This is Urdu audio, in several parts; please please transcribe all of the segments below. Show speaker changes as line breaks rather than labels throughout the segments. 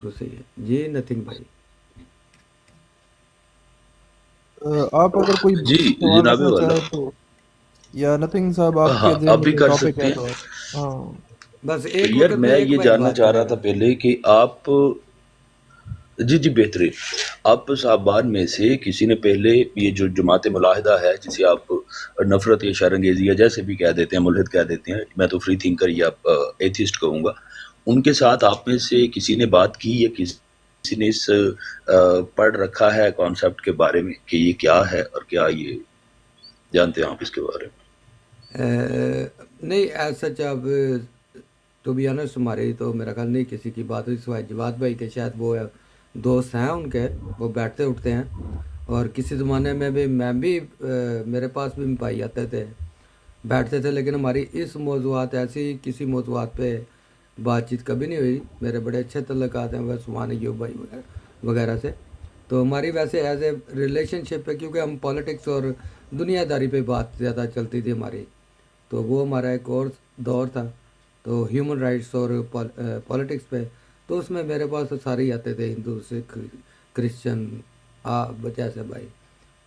تو صحیح ہے جی نتھنگ بھائی.
آپ اگر کوئی
جی
سوال
جناب
رکھنا
والا.
چاہیں تو، یا نتھنگ صاحب آپ
ہاں
کے ذہن
آپ
میں
بھی
کوئی
کر
ٹاپک
سکتے
ہے
ہیں.
تو ہاں.
بس ایک
یار
وقت میں
میں
ایک
یہ
بھائی
جاننا
بات
چاہ
کرے
رہا
گا.
تھا پہلے کہ آپ جی جی بہترین. آپ صاحبان میں سے کسی نے پہلے یہ جو جماعت ملاحدہ ہے جسے آپ نفرت یا شرنگیزی یا جیسے بھی کہہ دیتے ہیں ملحد کہہ دیتے ہیں، میں تو فری تھنکر یا ایتھسٹ کہوں گا، ان کے ساتھ آپ میں سے کسی نے بات کی یا کسی نے اس پڑھ رکھا ہے کانسیپٹ کے بارے میں کہ یہ کیا ہے اور کیا یہ جانتے ہیں آپ اس کے بارے میں؟
نہیں ایسا اب تو بھی آنسٹ ہماری تو میرا خیال نہیں کسی کی بات ہوئی سوائے جواد بھائی کے، شاید وہ دوست ہیں ان کے، وہ بیٹھتے اٹھتے ہیں. اور کسی زمانے میں بھی میں بھی میرے پاس بھی بھائی آتے تھے بیٹھتے تھے، لیکن ہماری اس موضوعات ایسی کسی موضوعات پہ بات چیت کبھی نہیں ہوئی. میرے بڑے اچھے تعلقات ہیں بس سبحان ایوب بھائی وغیرہ سے. تو ہماری ویسے ایز اے ریلیشن شپ ہے کیونکہ ہم پالیٹکس اور دنیا داری پہ بات زیادہ چلتی تھی ہماری. تو وہ ہمارا ایک اور دور تھا تو ہیومن رائٹس اور پالیٹکس پہ. تو اس میں میرے پاس تو سارے ہی آتے تھے، ہندو سکھ کرسچن جیسے بھائی.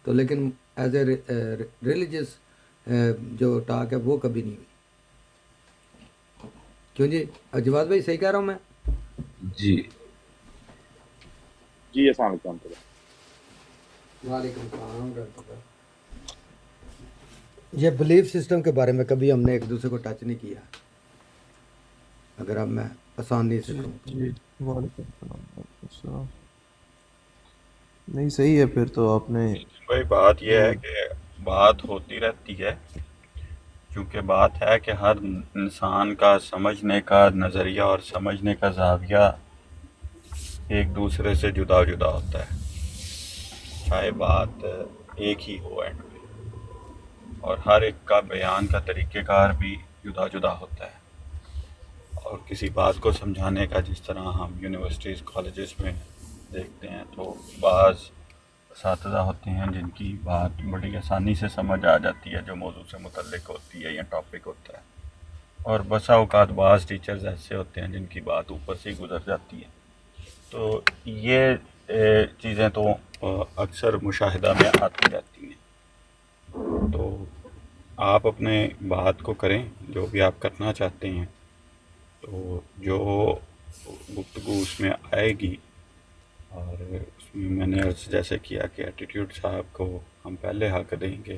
تو لیکن ایز اے ریلیجس جو ٹاک ہے وہ کبھی نہیں ہوئی. کیوں جی جواد بھائی صحیح کہہ رہا ہوں میں؟
جی
جی السلام علیکم ورحمۃ اللہ.
وعلیکم السلام ورحمۃ اللہ. یہ بلیف سسٹم کے بارے میں کبھی ہم نے ایک دوسرے کو ٹچ نہیں کیا، اگر اب میں آسانی سے
جی
کہوں.
جی، وعلیکم السلام، وعلیکم السلام. نہیں صحیح ہے پھر تو آپ نے.
بھائی بات یہ ہے
ہاں
کہ بات ہوتی رہتی ہے، کیونکہ بات ہے کہ ہر انسان کا سمجھنے کا نظریہ اور سمجھنے کا زاویہ ایک دوسرے سے جدا جدا ہوتا ہے، چاہے بات ایک ہی ہو اینڈ میں، اور ہر ایک کا بیان کا طریقہ کار بھی جدا جدا ہوتا ہے. اور کسی بات کو سمجھانے کا جس طرح ہم یونیورسٹیز کالجز میں دیکھتے ہیں تو بعض اساتذہ ہوتے ہیں جن کی بات بڑی آسانی سے سمجھ آ جاتی ہے جو موضوع سے متعلق ہوتی ہے یا ٹاپک ہوتا ہے، اور بسا اوقات بعض ٹیچرز ایسے ہوتے ہیں جن کی بات اوپر سے ہی گزر جاتی ہے. تو یہ چیزیں تو اکثر مشاہدہ میں آتی رہتی ہیں. تو آپ اپنے بات کو کریں جو بھی آپ کرنا چاہتے ہیں، تو جو گفتگو اس میں آئے گی، اور اس میں میں نے عرض جیسے کیا کہ ایٹیٹیوڈ صاحب کو ہم پہلے حق دیں گے،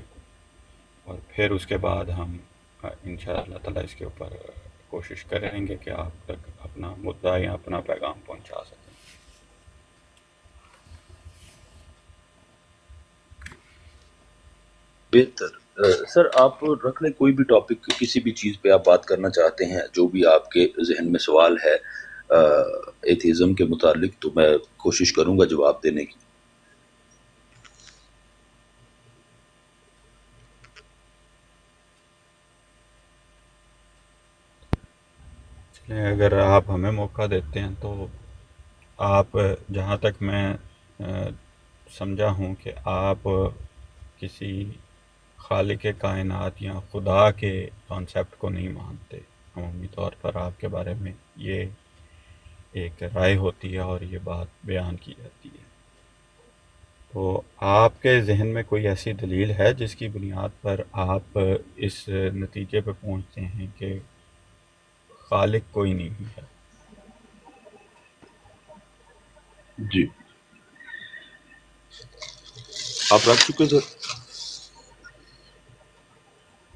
اور پھر اس کے بعد ہم انشاء اللہ تعالیٰ اس کے اوپر کوشش کریں گے کہ آپ تک اپنا مدعا یا اپنا پیغام پہنچا سکیں.
بہتر. سر آپ رکھ لیں کوئی بھی ٹاپک، کسی بھی چیز پہ آپ بات کرنا چاہتے ہیں، جو بھی آپ کے ذہن میں سوال ہے ایتھیزم کے متعلق، تو میں کوشش کروں گا جواب دینے کی.
چلیں اگر آپ ہمیں موقع دیتے ہیں تو آپ، جہاں تک میں سمجھا ہوں کہ آپ کسی خالق کائنات یا خدا کے کانسیپٹ کو نہیں مانتے. عمومی طور پر آپ کے بارے میں یہ ایک رائے ہوتی ہے اور یہ بات بیان کی جاتی ہے. تو آپ کے ذہن میں کوئی ایسی دلیل ہے جس کی بنیاد پر آپ اس نتیجے پہ پہنچتے ہیں کہ خالق کوئی نہیں ہے؟
جی آپ رکھ چکے سر؟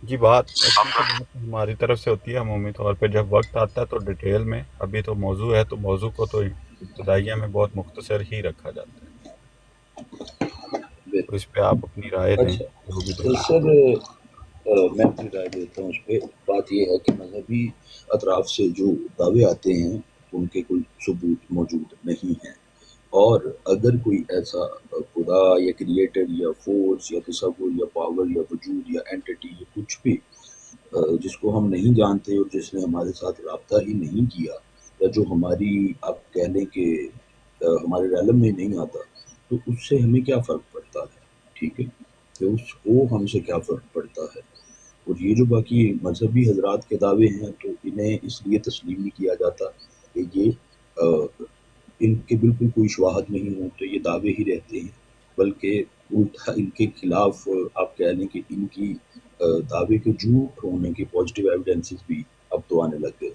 جی بات اصل تو بات ہماری طرف سے ہوتی ہے عمومی طور پہ، جب وقت آتا ہے تو ڈیٹیل میں. ابھی تو موضوع ہے تو موضوع کو تو ابتدائیہ میں بہت مختصر ہی رکھا جاتا ہے. تو اس پہ آپ اپنی رائے دیں
اچھا
جو بھی
تو
دینا
سر
چاہیں.
میں اپنی رائے دیتا ہوں اس پہ. بات یہ ہے کہ مذہبی اطراف سے جو دعوے آتے ہیں ان کے کوئی ثبوت موجود نہیں ہیں، اور اگر کوئی ایسا خدا یا کریٹر یا فورس یا تصور یا پاور یا وجود یا اینٹی یا کچھ بھی جس کو ہم نہیں جانتے اور جس نے ہمارے ساتھ رابطہ ہی نہیں کیا، یا جو ہماری آپ کہہ لیں کہ ہمارے ریلم میں نہیں آتا، تو اس سے ہمیں کیا فرق پڑتا ہے؟ ٹھیک ہے کہ اس کو ہم سے کیا فرق پڑتا ہے. اور یہ جو باقی مذہبی حضرات کے دعوے ہیں تو انہیں اس لیے تسلیم نہیں کیا جاتا کہ یہ ان کے بالکل کوئی شواہد نہیں ہوں تو یہ دعوے ہی رہتے ہیں، بلکہ الٹا ان کے خلاف آپ کہہ لیں کہ ان کی دعوے کے جھوٹ ہونے کے پازیٹیو ایویڈنسز بھی اب تو آنے لگ گئے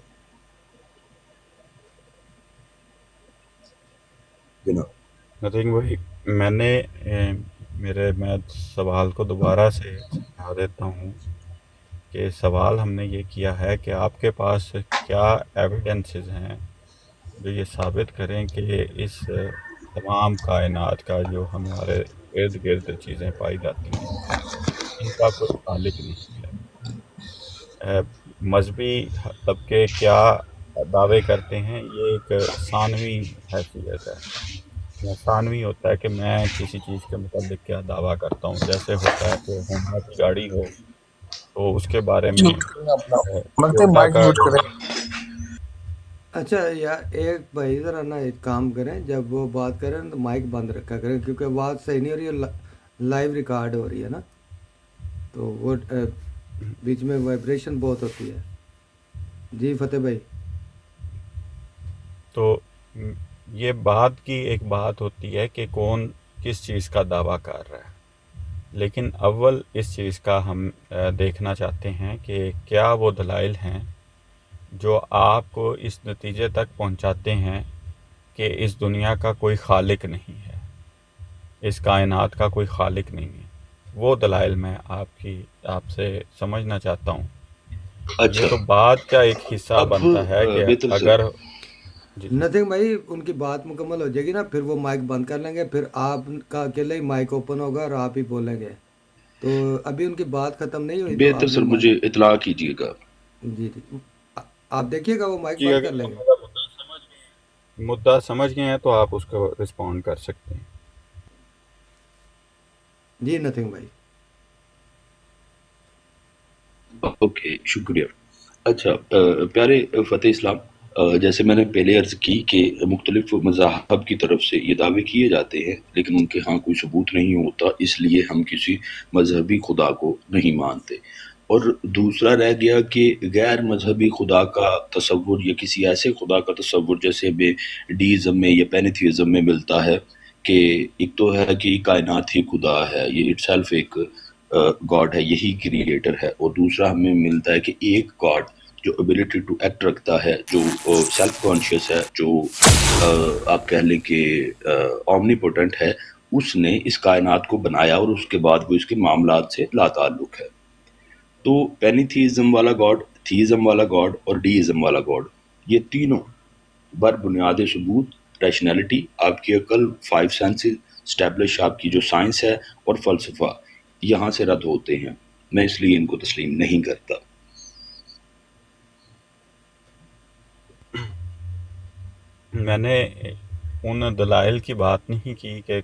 جناب۔
نتھنگ بھائی، میں نے میں سوال کو دوبارہ سے سمجھا دیتا ہوں کہ سوال ہم نے یہ کیا ہے کہ آپ کے پاس کیا ایویڈنسز ہیں جو یہ ثابت کریں کہ اس تمام کائنات کا جو ہمارے ارد گرد چیزیں پائی جاتی ہیں ان کا کوئی خالق نہیں ہے۔ مذہبی طبقے کیا دعوے کرتے ہیں؟ یہ ایک ثانوی حیثیت ہے، یا ثانوی ہوتا ہے کہ میں کسی چیز کے متعلق کیا دعویٰ کرتا ہوں۔ جیسے ہوتا ہے کہ ہونڈا کی گاڑی ہو تو اس کے بارے میں
میوٹ کریں اپنا، ملتے
ٹویوٹا
مائک
کا
میوٹ
جو
کریں۔
اچھا یا ایک بھائی ذرا نا ایک کام کریں، جب وہ بات کریں تو مائک بند رکھا کریں، کیونکہ بات صحیح نہیں ہو رہی ہے، لائیو ریکارڈ ہو رہی ہے نا، تو وہ بیچ میں وائبریشن بہت ہوتی ہے۔ جی فتح بھائی۔
تو یہ بات کی ایک بات ہوتی ہے کہ کون کس چیز کا دعویٰ کر رہا ہے، لیکن اول اس چیز کا ہم دیکھنا چاہتے ہیں کہ کیا وہ دلائل ہیں جو آپ کو اس نتیجے تک پہنچاتے ہیں کہ اس دنیا کا کوئی خالق نہیں ہے، اس کائنات کا کوئی خالق نہیں ہے۔ وہ دلائل میں آپ سے سمجھنا چاہتا ہوں۔ یہ
اچھا،
تو بات کا ایک حصہ
اب
بنتا ہے کہ
بہتر سر،
اگر جی
نتھنگ بھائی، ان کی بات مکمل ہو جائے گی نا، پھر وہ مائک بند کر لیں گے، پھر آپ کا اکیلے ہی مائک اوپن ہوگا اور آپ ہی بولیں گے، تو ابھی ان کی بات ختم نہیں ہوئی تو
بہتر
آپ نے
سر مجھے اطلاع کیجیے گا۔
جی جی آپ دیکھیے گا وہ مائک
جی
بند
اگر
کر لیں گے۔
ہمارا مدعا سمجھ گئے ہیں تو آپ اس کو رسپونڈ کر سکتے ہیں۔
جی نتھنگ بھائی۔
اوکے، شکریہ۔ اچھا، پیارے فتح اسلام، جیسے میں نے پہلے عرض کی کہ مختلف مذاہب کی طرف سے یہ دعوے کیے جاتے ہیں لیکن ان کے ہاں کوئی ثبوت نہیں ہوتا، اس لیے ہم کسی مذہبی خدا کو نہیں مانتے۔ اور دوسرا رہ گیا کہ غیر مذہبی خدا کا تصور یا کسی ایسے خدا کا تصور جیسے ہمیں ڈیزم میں یا پینیتھیزم میں ملتا ہے کہ ایک تو ہے کہ کائنات ہی خدا ہے، یہ اٹ سیلف ایک گاڈ ہے، یہی کریٹر ہے، اور دوسرا ہمیں ملتا ہے کہ ایک گاڈ جو ابیلٹی ٹو ایکٹ رکھتا ہے، جو سیلف کانشیس ہے، جو آپ کہہ لیں کہ اومنی پوٹنٹ ہے، اس نے اس کائنات کو بنایا اور اس کے بعد وہ اس کے معاملات سے لا تعلق ہے۔ تو پینیتھیزم والا گاڈ، تھیزم والا گاڈ اور ڈیزم والا گاڈ، یہ تینوں بر بنیاد ثبوت، ریشنلٹی، آپ کی عقل، 5 سینسز اسٹیبلش، آپ کی جو سائنس ہے اور فلسفہ، یہاں سے رد ہوتے ہیں۔ میں اس لیے ان کو تسلیم نہیں کرتا۔
میں نے ان دلائل کی بات نہیں کی کہ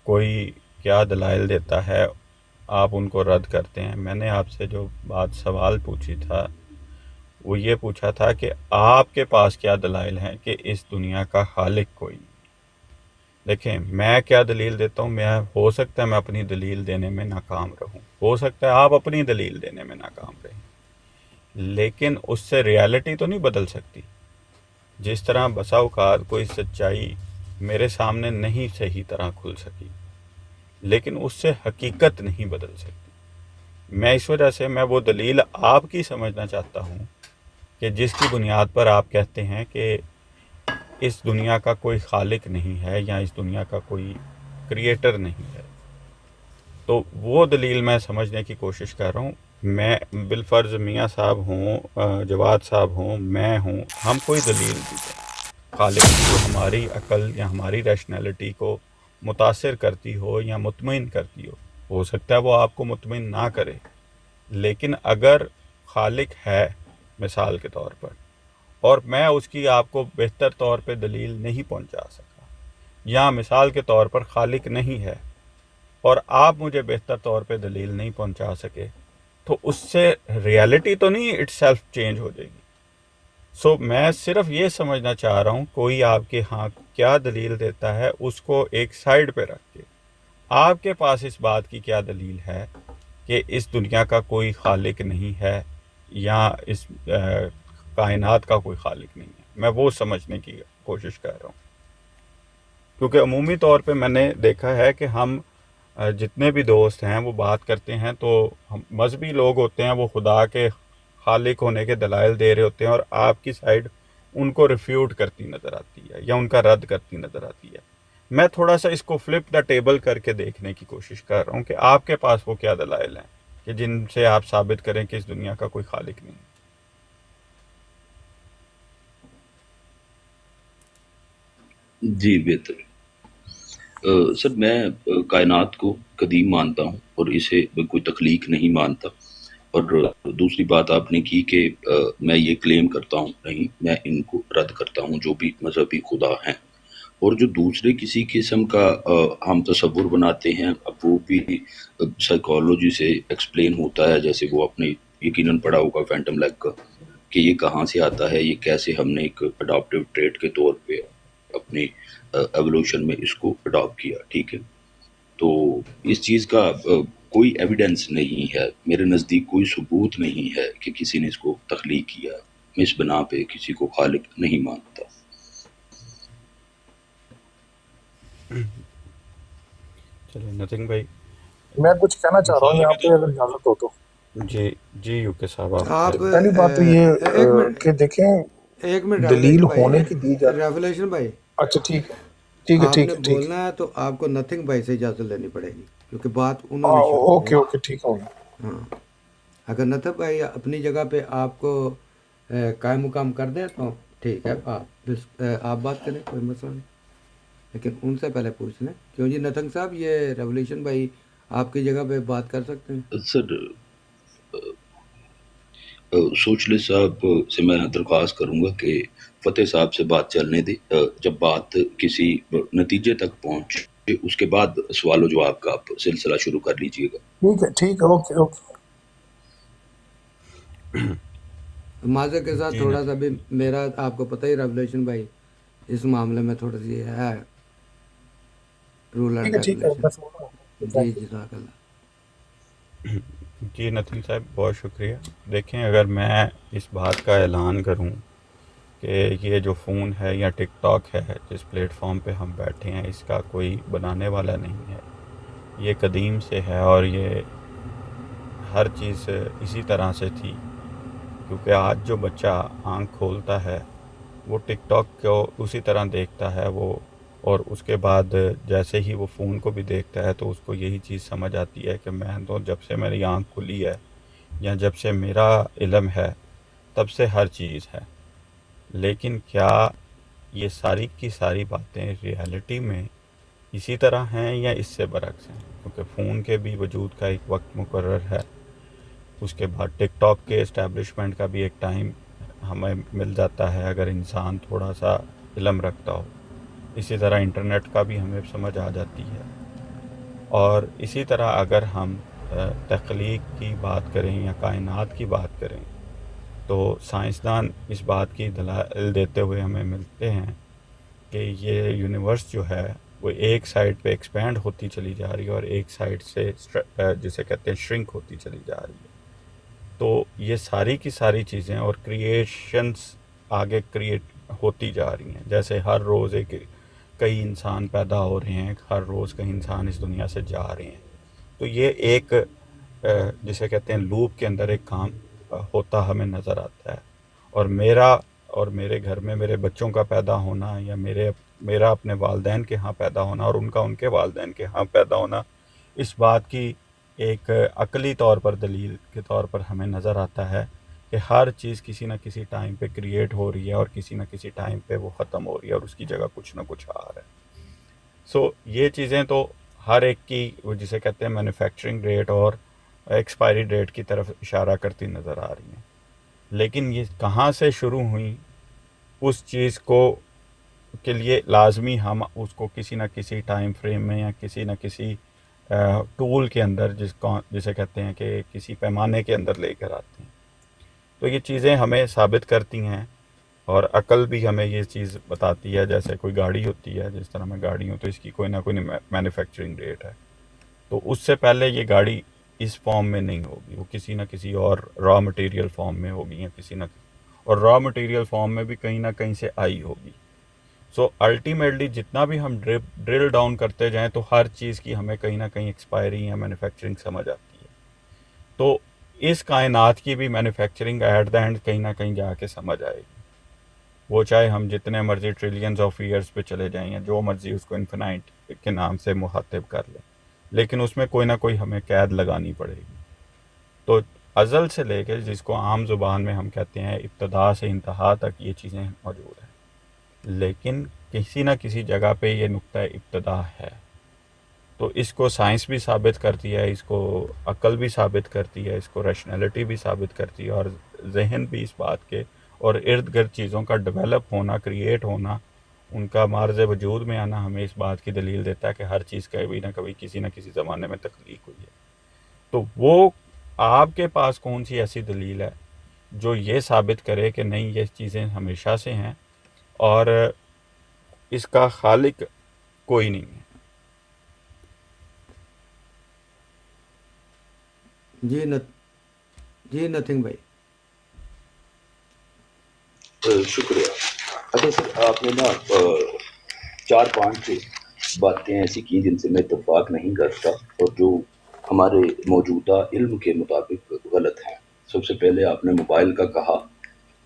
کوئی کیا دلائل دیتا ہے آپ ان کو رد کرتے ہیں۔ میں نے آپ سے جو سوال پوچھی تھا وہ یہ پوچھا تھا کہ آپ کے پاس کیا دلائل ہیں کہ اس دنیا کا خالق کوئی نہیں۔ دیکھیں، میں کیا دلیل دیتا ہوں، ہو سکتا ہے میں اپنی دلیل دینے میں ناکام رہوں، ہو سکتا ہے آپ اپنی دلیل دینے میں ناکام رہیں، لیکن اس سے ریالٹی تو نہیں بدل سکتی۔ جس طرح بسا اوقات کوئی سچائی میرے سامنے نہیں صحیح طرح کھل سکی، لیکن اس سے حقیقت نہیں بدل سکتی۔ میں اس وجہ سے وہ دلیل آپ کی سمجھنا چاہتا ہوں کہ جس کی بنیاد پر آپ کہتے ہیں کہ اس دنیا کا کوئی خالق نہیں ہے یا اس دنیا کا کوئی کریٹر نہیں ہے، تو وہ دلیل میں سمجھنے کی کوشش کر رہا ہوں۔ میں بالفرض میاں صاحب ہوں، جواد صاحب ہوں، میں ہوں، ہم کوئی دلیل بھی دیں خالق کی جو ہماری عقل یا ہماری ریشنلٹی کو متاثر کرتی ہو یا مطمئن کرتی ہو سکتا ہے وہ آپ کو مطمئن نہ کرے، لیکن اگر خالق ہے مثال کے طور پر، اور میں اس کی آپ کو بہتر طور پہ دلیل نہیں پہنچا سکا، یا مثال کے طور پر خالق نہیں ہے اور آپ مجھے بہتر طور پہ دلیل نہیں پہنچا سکے، تو اس سے ریالٹی تو نہیں اٹ سیلف چینج ہو جائے گی۔ سو میں صرف یہ سمجھنا چاہ رہا ہوں کوئی آپ کے ہاں کیا دلیل دیتا ہے اس کو ایک سائڈ پہ رکھ کے آپ کے پاس اس بات کی کیا دلیل ہے کہ اس دنیا کا کوئی خالق نہیں ہے یا اس کائنات کا کوئی خالق نہیں ہے۔ میں وہ سمجھنے کی کوشش کر رہا ہوں۔ کیونکہ عمومی طور پہ میں نے دیکھا ہے کہ ہم جتنے بھی دوست ہیں وہ بات کرتے ہیں تو ہم مذہبی لوگ ہوتے ہیں، وہ خدا کے خالق ہونے کے دلائل دے رہے ہوتے ہیں، اور آپ کی سائڈ ان کو ریفیوٹ کرتی نظر آتی ہے یا ان کا رد کرتی نظر آتی ہے۔ میں تھوڑا سا اس کو فلپ دا ٹیبل کر کے دیکھنے کی کوشش کر رہا ہوں کہ آپ کے پاس وہ کیا دلائل ہیں کہ جن سے آپ ثابت کریں کہ اس دنیا کا کوئی خالق نہیں ہے۔
جی بہتر۔ سر میں کائنات کو قدیم مانتا ہوں اور اسے کوئی تخلیق نہیں مانتا، اور دوسری بات آپ نے کی کہ میں یہ کلیم کرتا ہوں نہیں، میں ان کو رد کرتا ہوں جو بھی مذہبی خدا ہیں، اور جو دوسرے کسی قسم کا ہم تصور بناتے ہیں، اب وہ بھی سائیکالوجی سے ایکسپلین ہوتا ہے، جیسے وہ اپنے یقیناً پڑھا ہوگا فینٹم لیگ کا، کہ یہ کہاں سے آتا ہے، یہ کیسے ہم نے ایک اڈاپٹیو ٹریٹ کے طور پہ اپنی ایوولوشن میں اس کو اڈاپٹ کیا، ٹھیک ہے۔ تو اس چیز کا کوئی ایویڈنس نہیں ہے میرے نزدیک، کوئی ثبوت نہیں ہے کہ کسی نے اس کو تخلیق کیا، میں اس بنا پہ کسی کو خالق نہیں مانتا۔
چلے نتنگ بھائی۔
میں کچھ کہنا چاہ رہا ہوں یہاں پہ اگر اجازت ہو تو۔
جی جی یو کے صاحب آپ
آپ
پہلی بات تو یہ
ایک منٹ
کہ دیکھیں
ایک منٹ
دلیل
ریولیشن بھائی،
ہونے کی دی جائے۔
ریولیشن بھائی،
اچھا ٹھیک ہے ٹھیک ہے
آپ
ٹھیک
نے
ہے ٹھیک ہے،
بولنا ہے تو آپ کو نتھنگ بھائی سے اجازت لینی پڑے گی، کیونکہ بات انہوں نے شروع کی
اوکے
ہے۔
اوکے ٹھیک ہو گیا۔
ہاں، اگر نتھنگ بھائی اپنی جگہ پہ آپ کو قائم مقام کر دیں تو ٹھیک ہے، آپ بات کریں، کوئی مسئلہ نہیں، لیکن ان سے پہلے پوچھ لیں۔ کیوں جی نتھنگ صاحب، یہ ریولیشن بھائی آپ کی جگہ پہ بات کر سکتے ہیں؟
سر سوچلس صاحب سے میں درخواست کروں گا کہ فتح صاحب سے بات چلنے دے، جب بات کسی نتیجے تک پہنچے اس کے بعد سوال و جواب کا آپ سلسلہ شروع کر لیجئے گا۔
ٹھیک ہے اوکے اوکے۔
معذرت کے ساتھ
جی
تھوڑا سا بھی میرا، آپ کو پتہ ہی ریولیشن بھائی اس معاملے میں تھوڑی سی ہے رول اینڈ
ٹھیک ہے
ریگولیشن۔
میں سمجھ رہا ہوں۔
جی جزاک اللہ۔
جی نتن صاحب بہت شکریہ۔ دیکھیں، اگر میں اس بات کا اعلان کروں کہ یہ جو فون ہے یا ٹک ٹاک ہے جس پلیٹ فارم پہ ہم بیٹھے ہیں، اس کا کوئی بنانے والا نہیں ہے، یہ قدیم سے ہے اور یہ ہر چیز اسی طرح سے تھی، کیونکہ آج جو بچہ آنکھ کھولتا ہے وہ ٹک ٹاک کو اسی طرح دیکھتا ہے وہ، اور اس کے بعد جیسے ہی وہ فون کو بھی دیکھتا ہے تو اس کو یہی چیز سمجھ آتی ہے کہ میں تو جب سے میری آنکھ کھلی ہے یا جب سے میرا علم ہے تب سے ہر چیز ہے۔ لیکن کیا یہ ساری کی ساری باتیں ریالٹی میں اسی طرح ہیں یا اس سے برعکس ہیں؟ کیونکہ فون کے بھی وجود کا ایک وقت مقرر ہے، اس کے بعد ٹک ٹاک کے اسٹیبلشمنٹ کا بھی ایک ٹائم ہمیں مل جاتا ہے اگر انسان تھوڑا سا علم رکھتا ہو، اسی طرح انٹرنیٹ کا بھی ہمیں سمجھ آ جاتی ہے، اور اسی طرح اگر ہم تخلیق کی بات کریں یا کائنات کی بات کریں تو سائنسدان اس بات کی دلائل دیتے ہوئے ہمیں ملتے ہیں کہ یہ یونیورس جو ہے وہ ایک سائڈ پہ ایکسپینڈ ہوتی چلی جا رہی ہے اور ایک سائڈ سے جسے کہتے ہیں شرنک ہوتی چلی جا رہی ہے۔ تو یہ ساری کی ساری چیزیں اور کریشنز آگے کریٹ ہوتی جا رہی ہیں، جیسے ہر روز کئی انسان پیدا ہو رہے ہیں، ہر روز کئی انسان اس دنیا سے جا رہے ہیں، تو یہ ایک جسے کہتے ہیں لوپ کے اندر ایک کام ہوتا ہمیں نظر آتا ہے، اور میرے گھر میں میرے بچوں کا پیدا ہونا یا میرا اپنے والدین کے ہاں پیدا ہونا اور ان کا ان کے والدین کے ہاں پیدا ہونا، اس بات کی ایک عقلی طور پر دلیل کے طور پر ہمیں نظر آتا ہے کہ ہر چیز کسی نہ کسی ٹائم پہ کریٹ ہو رہی ہے اور کسی نہ کسی ٹائم پہ وہ ختم ہو رہی ہے اور اس کی جگہ کچھ نہ کچھ آ رہا ہے۔ یہ چیزیں تو ہر ایک کی جسے کہتے ہیں مینوفیکچرنگ ریٹ اور ایکسپائری ڈیٹ کی طرف اشارہ کرتی نظر آ رہی ہیں، لیکن یہ کہاں سے شروع ہوئیں اس چیز کو کے لیے لازمی ہم اس کو کسی نہ کسی ٹائم فریم میں یا کسی نہ کسی ٹول کے اندر جسے کہتے ہیں کہ کسی پیمانے کے اندر لے کر آتے ہیں، تو یہ چیزیں ہمیں ثابت کرتی ہیں، اور عقل بھی ہمیں یہ چیز بتاتی ہے۔ جیسے کوئی گاڑی ہوتی ہے، جس طرح میں گاڑی ہوں تو اس کی کوئی نہ کوئی مینوفیکچرنگ ڈیٹ ہے، تو اس سے پہلے یہ گاڑی اس فارم میں نہیں ہوگی، وہ کسی نہ کسی اور را مٹیریل فارم میں ہوگی یا کسی نہ اور را مٹیریل فارم میں بھی کہیں نہ کہیں سے آئی ہوگی۔ سو الٹیمیٹلی جتنا بھی ہم ڈرل ڈاؤن کرتے جائیں تو ہر چیز کی ہمیں کہیں نہ کہیں ایکسپائری یا مینوفیکچرنگ سمجھ آتی ہے. تو اس کائنات کی بھی مینوفیکچرنگ ایٹ دا اینڈ کہیں نہ کہیں جا کے سمجھ آئے گی. وہ چاہے ہم جتنے مرضی ٹریلینز آف ایئرس پہ چلے جائیں یا جو مرضی اس کو انفینائٹ کے نام سے مخاطب کر لیں, لیکن اس میں کوئی نہ کوئی ہمیں قید لگانی پڑے گی. تو ازل سے لے کے جس کو عام زبان میں ہم کہتے ہیں ابتدا سے انتہا تک یہ چیزیں موجود ہیں, لیکن کسی نہ کسی جگہ پہ یہ نقطہ ابتدا ہے. تو اس کو سائنس بھی ثابت کرتی ہے, اس کو عقل بھی ثابت کرتی ہے, اس کو ریشنلٹی بھی ثابت کرتی ہے, اور ذہن بھی اس بات کے, اور ارد گرد چیزوں کا ڈیولپ ہونا, کریٹ ہونا, ان کا معرض وجود میں آنا ہمیں اس بات کی دلیل دیتا ہے کہ ہر چیز کبھی نہ کبھی کسی نہ کسی زمانے میں تخلیق ہوئی ہے. تو وہ آپ کے پاس کون سی ایسی دلیل ہے جو یہ ثابت کرے کہ نہیں یہ چیزیں ہمیشہ سے ہیں اور اس کا خالق کوئی نہیں ہے؟
جی نتھنگ بھائی.
شکریہ. اچھا سر, آپ نے نا 4-5 باتیں ایسی کی جن سے میں اتفاق نہیں کرتا اور جو ہمارے موجودہ علم کے مطابق غلط ہیں. سب سے پہلے آپ نے موبائل کا کہا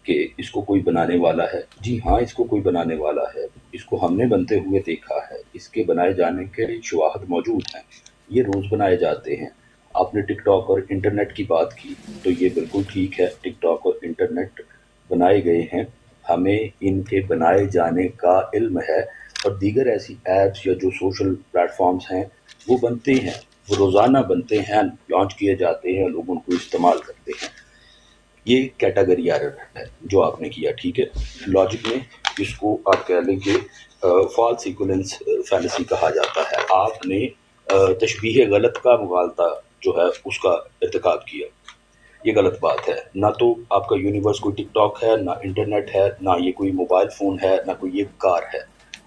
کہ اس کو کوئی بنانے والا ہے. جی ہاں, اس کو کوئی بنانے والا ہے, اس کو ہم نے بنتے ہوئے دیکھا ہے, اس کے بنائے جانے کے شواہد موجود ہیں, یہ روز بنائے جاتے ہیں. آپ نے ٹک ٹاک اور انٹرنیٹ کی بات کی تو یہ بالکل ٹھیک ہے, ٹک ٹاک اور انٹرنیٹ بنائے گئے ہیں, ہمیں ان کے بنائے جانے کا علم ہے. اور دیگر ایسی ایپس یا جو سوشل پلیٹ فارمز ہیں وہ بنتے ہیں, وہ روزانہ بنتے ہیں, لانچ کیے جاتے ہیں, لوگ ان کو استعمال کرتے ہیں. یہ کیٹاگری ایرر ہے جو آپ نے کیا, ٹھیک ہے. لاجک میں اس کو آپ کہہ لیں کہ فالس ایکولنس فیلسی کہا جاتا ہے. آپ نے تشبیہ غلط کا مغالطہ جو ہے اس کا ارتکاب کیا, یہ غلط بات ہے. نہ تو آپ کا یونیورس کوئی ٹک ٹاک ہے, نہ انٹرنیٹ ہے, نہ یہ کوئی موبائل فون ہے, نہ کوئی یہ کار ہے.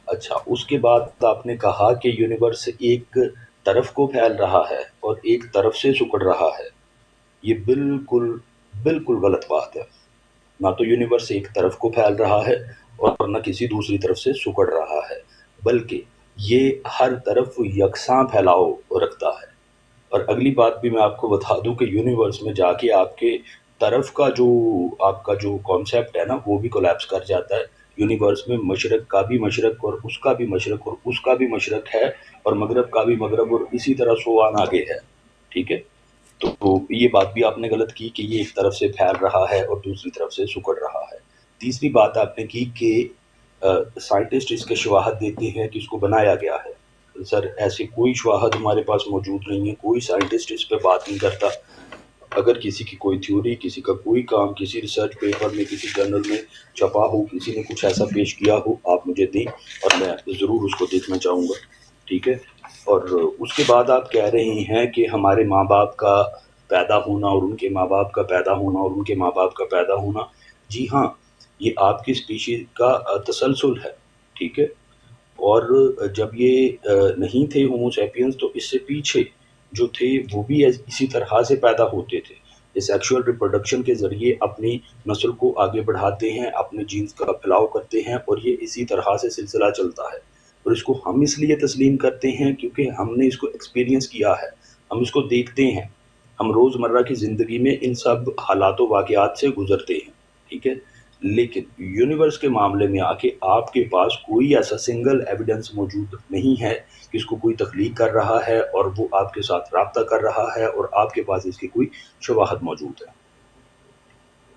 اچھا, اس کے بعد آپ نے کہا کہ یونیورس ایک طرف کو پھیل رہا ہے اور ایک طرف سے سکڑ رہا ہے. یہ بالکل غلط بات ہے. نہ تو یونیورس ایک طرف کو پھیل رہا ہے اور نہ کسی دوسری طرف سے سکڑ رہا ہے, بلکہ یہ ہر طرف یکساں پھیلاؤ رکھتا ہے. اور اگلی بات بھی میں آپ کو بتا دوں کہ یونیورس میں جا کے آپ کے طرف کا جو آپ کا جو کانسیپٹ ہے نا وہ بھی کولیپس کر جاتا ہے. یونیورس میں مشرق کا بھی مشرق اور اس کا بھی مشرق اور اس کا بھی مشرق ہے, اور مغرب کا بھی مغرب, اور اسی طرح سوان آگے ہے, ٹھیک ہے. تو یہ بات بھی آپ نے غلط کی کہ یہ ایک طرف سے پھیل رہا ہے اور دوسری طرف سے سکڑ رہا ہے. تیسری بات آپ نے کی کہ سائنٹسٹ اس کے شواہد دیتے ہیں کہ اس کو بنایا گیا ہے. سر, ایسے کوئی شواہد ہمارے پاس موجود نہیں ہے, کوئی سائنٹسٹ اس پہ بات نہیں کرتا. اگر کسی کی کوئی تھیوری, کسی کا کوئی کام کسی ریسرچ پیپر میں, کسی جرنل میں چھپا ہو, کسی نے کچھ ایسا پیش کیا ہو, آپ مجھے دیں اور میں ضرور اس کو دیکھنا چاہوں گا, ٹھیک ہے. اور اس کے بعد آپ کہہ رہے ہیں کہ ہمارے ماں باپ کا پیدا ہونا اور ان کے ماں باپ کا پیدا ہونا اور ان کے ماں باپ کا پیدا ہونا, جی ہاں, یہ آپ کی اسپیشیز کا تسلسل ہے, ٹھیک ہے. اور جب یہ نہیں تھے ہومو سیپینز تو اس سے پیچھے جو تھے وہ بھی اسی طرح سے پیدا ہوتے تھے. سیکشول ریپروڈکشن کے ذریعے اپنی نسل کو آگے بڑھاتے ہیں, اپنے جینز کا پھیلاؤ کرتے ہیں, اور یہ اسی طرح سے سلسلہ چلتا ہے. اور اس کو ہم اس لیے تسلیم کرتے ہیں کیونکہ ہم نے اس کو ایکسپیرینس کیا ہے, ہم اس کو دیکھتے ہیں, ہم روزمرہ کی زندگی میں ان سب حالات و واقعات سے گزرتے ہیں, ٹھیک ہے. لیکن یونیورس کے معاملے میں آ کے آپ کے پاس کوئی ایسا سنگل ایویڈنس موجود نہیں ہے کہ اس کو کوئی تخلیق کر رہا ہے اور وہ آپ کے ساتھ رابطہ کر رہا ہے اور آپ کے پاس اس کی کوئی شواہد موجود ہے.